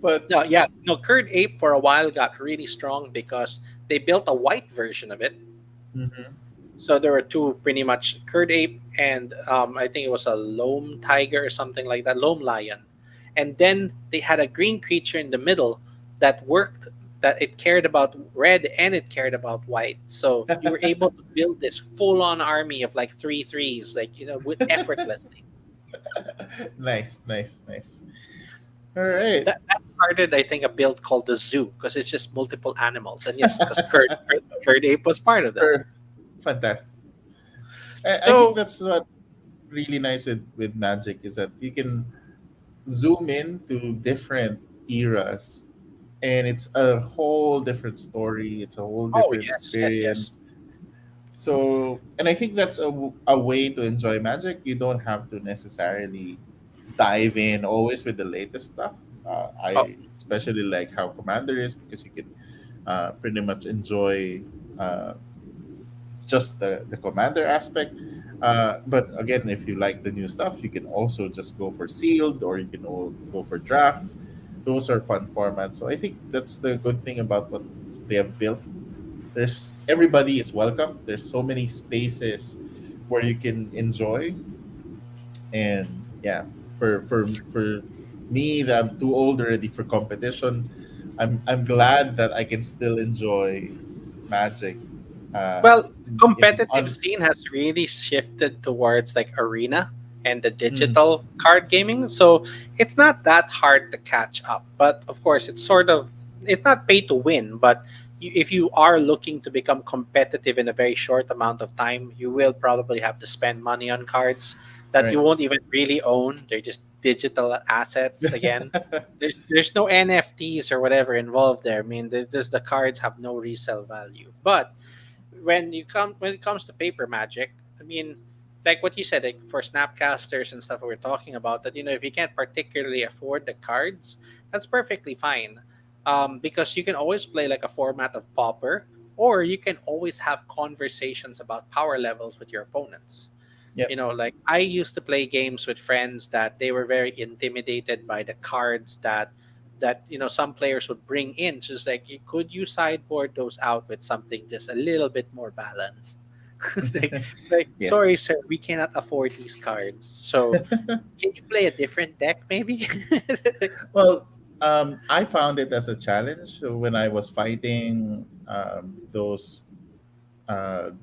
but No, yeah, no. Curd Ape for a while got really strong because they built a white version of it. mhm. So there were two pretty much Curd Ape and I think it was a Loam Tiger or something like that, Loam Lion. And then they had a green creature in the middle that worked, that it cared about red and it cared about white. So you were able to build this full on army of like three threes, like, with effortlessly. Nice, nice, nice. All right. That started, I think, a build called the Zoo because it's just multiple animals. And yes, because Curd Ape was part of that. Er, Fantastic. I think So, that's what really nice with Magic is that you can zoom in to different eras, and it's a whole different story. It's a whole oh, different yes, yes, yes. experience. So, and I think that's a way to enjoy Magic. You don't have to necessarily dive in always with the latest stuff. Oh, I especially like how Commander is because you can pretty much enjoy uh, just the Commander aspect. But again, if you like the new stuff, you can also just go for sealed or you can go for draft. Those are fun formats. So I think that's the good thing about what they have built. There's everybody is welcome. There's so many spaces where you can enjoy, and yeah, for me that I'm too old already for competition, I'm glad that I can still enjoy Magic. well, In competitive on scene has really shifted towards like arena and the Mm, digital card gaming. So it's not that hard to catch up. But of course, it's not pay to win, but if you are looking to become competitive in a very short amount of time, you will probably have to spend money on cards that you right. won't even really own. They're just digital assets again. There's no NFTs or whatever involved there. I mean, there's just the cards have no resale value. But when it comes to paper magic, I mean, like what you said, like for snapcasters and stuff we're talking about, that if you can't particularly afford the cards, that's perfectly fine. Because you can always play like a format of Pauper, or you can always have conversations about power levels with your opponents. Yep. Like I used to play games with friends that they were very intimidated by the cards that some players would bring in. So it's like, could you sideboard those out with something just a little bit more balanced? like, sorry, Yes. sir, we cannot afford these cards. So can you play a different deck, maybe? Well, I found it as a challenge when I was fighting those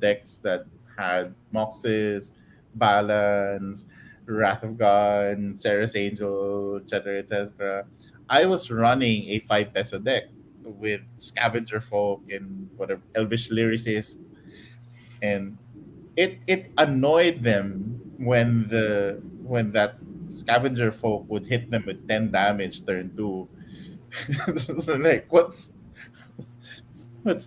decks that had Moxes, Balance, Wrath of God, Sarah's Angel, etc., etc. I was running a 5 peso deck with Scavenger Folk and whatever Elvish Lyricist, and it annoyed them when that Scavenger Folk would hit them with 10 damage turn 2. So like, what's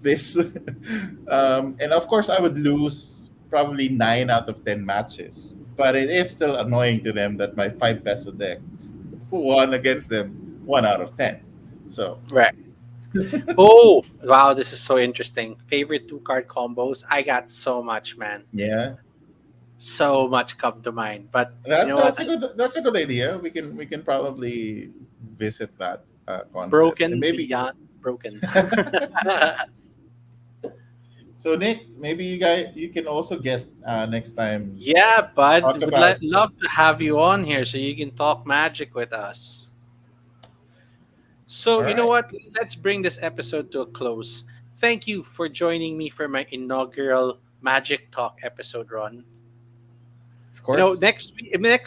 this? And of course, I would lose probably 9 out of 10 matches, but it is still annoying to them that my 5 peso deck won against them 1 out of 10. So Right. Oh, wow, this is so interesting. Favorite two card combos? I got so much, man. yeah, So much come to mind. But you that's know what? that's a good idea. We can probably visit that concept and Broken maybe. beyond broken. So Nick, maybe you can also guest next time. Yeah, bud. Talk Would about. love to have you on here so you can talk magic with us. So, All you know right, what? Let's bring this episode to a close. Thank you for joining me for my inaugural Magic Talk episode, Ron. of course. Next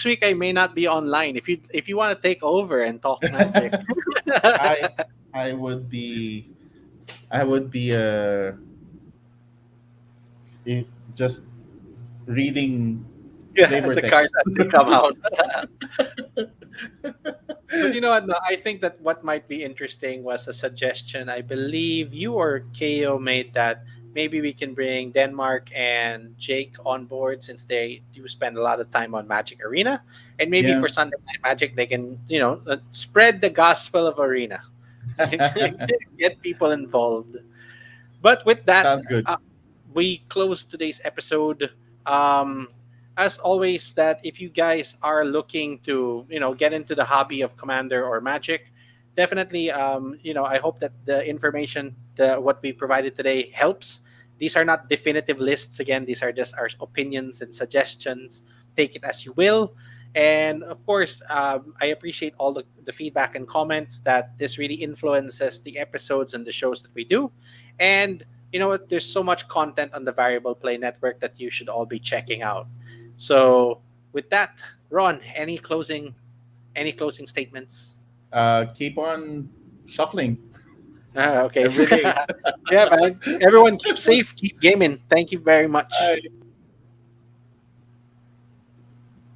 week I may not be online. If you want to take over and talk magic. I I would be I would be just reading Yeah, flavor the cards text. as they come out. But you know what? No, I think that what might be interesting was a suggestion. I believe you or KO made that maybe we can bring Denmark and Jake on board since they do spend a lot of time on Magic Arena, and maybe Yeah. for Sunday Night Magic they can spread the gospel of Arena, get people involved. But with that, Sounds good. we close today's episode. Um, as always, that if you guys are looking to get into the hobby of Commander or Magic, definitely I hope that the information, what we provided today, helps. These are not definitive lists. Again, these are just our opinions and suggestions. Take it as you will. And of course, I appreciate all the feedback and comments that this really influences the episodes and the shows that we do. And you know what? There's so much content on the Variable Play Network that you should all be checking out. So, with that, Ron, any closing statements? Keep on shuffling Okay. every day. Yeah, man. Everyone keep safe, keep gaming. Thank you very much. Bye.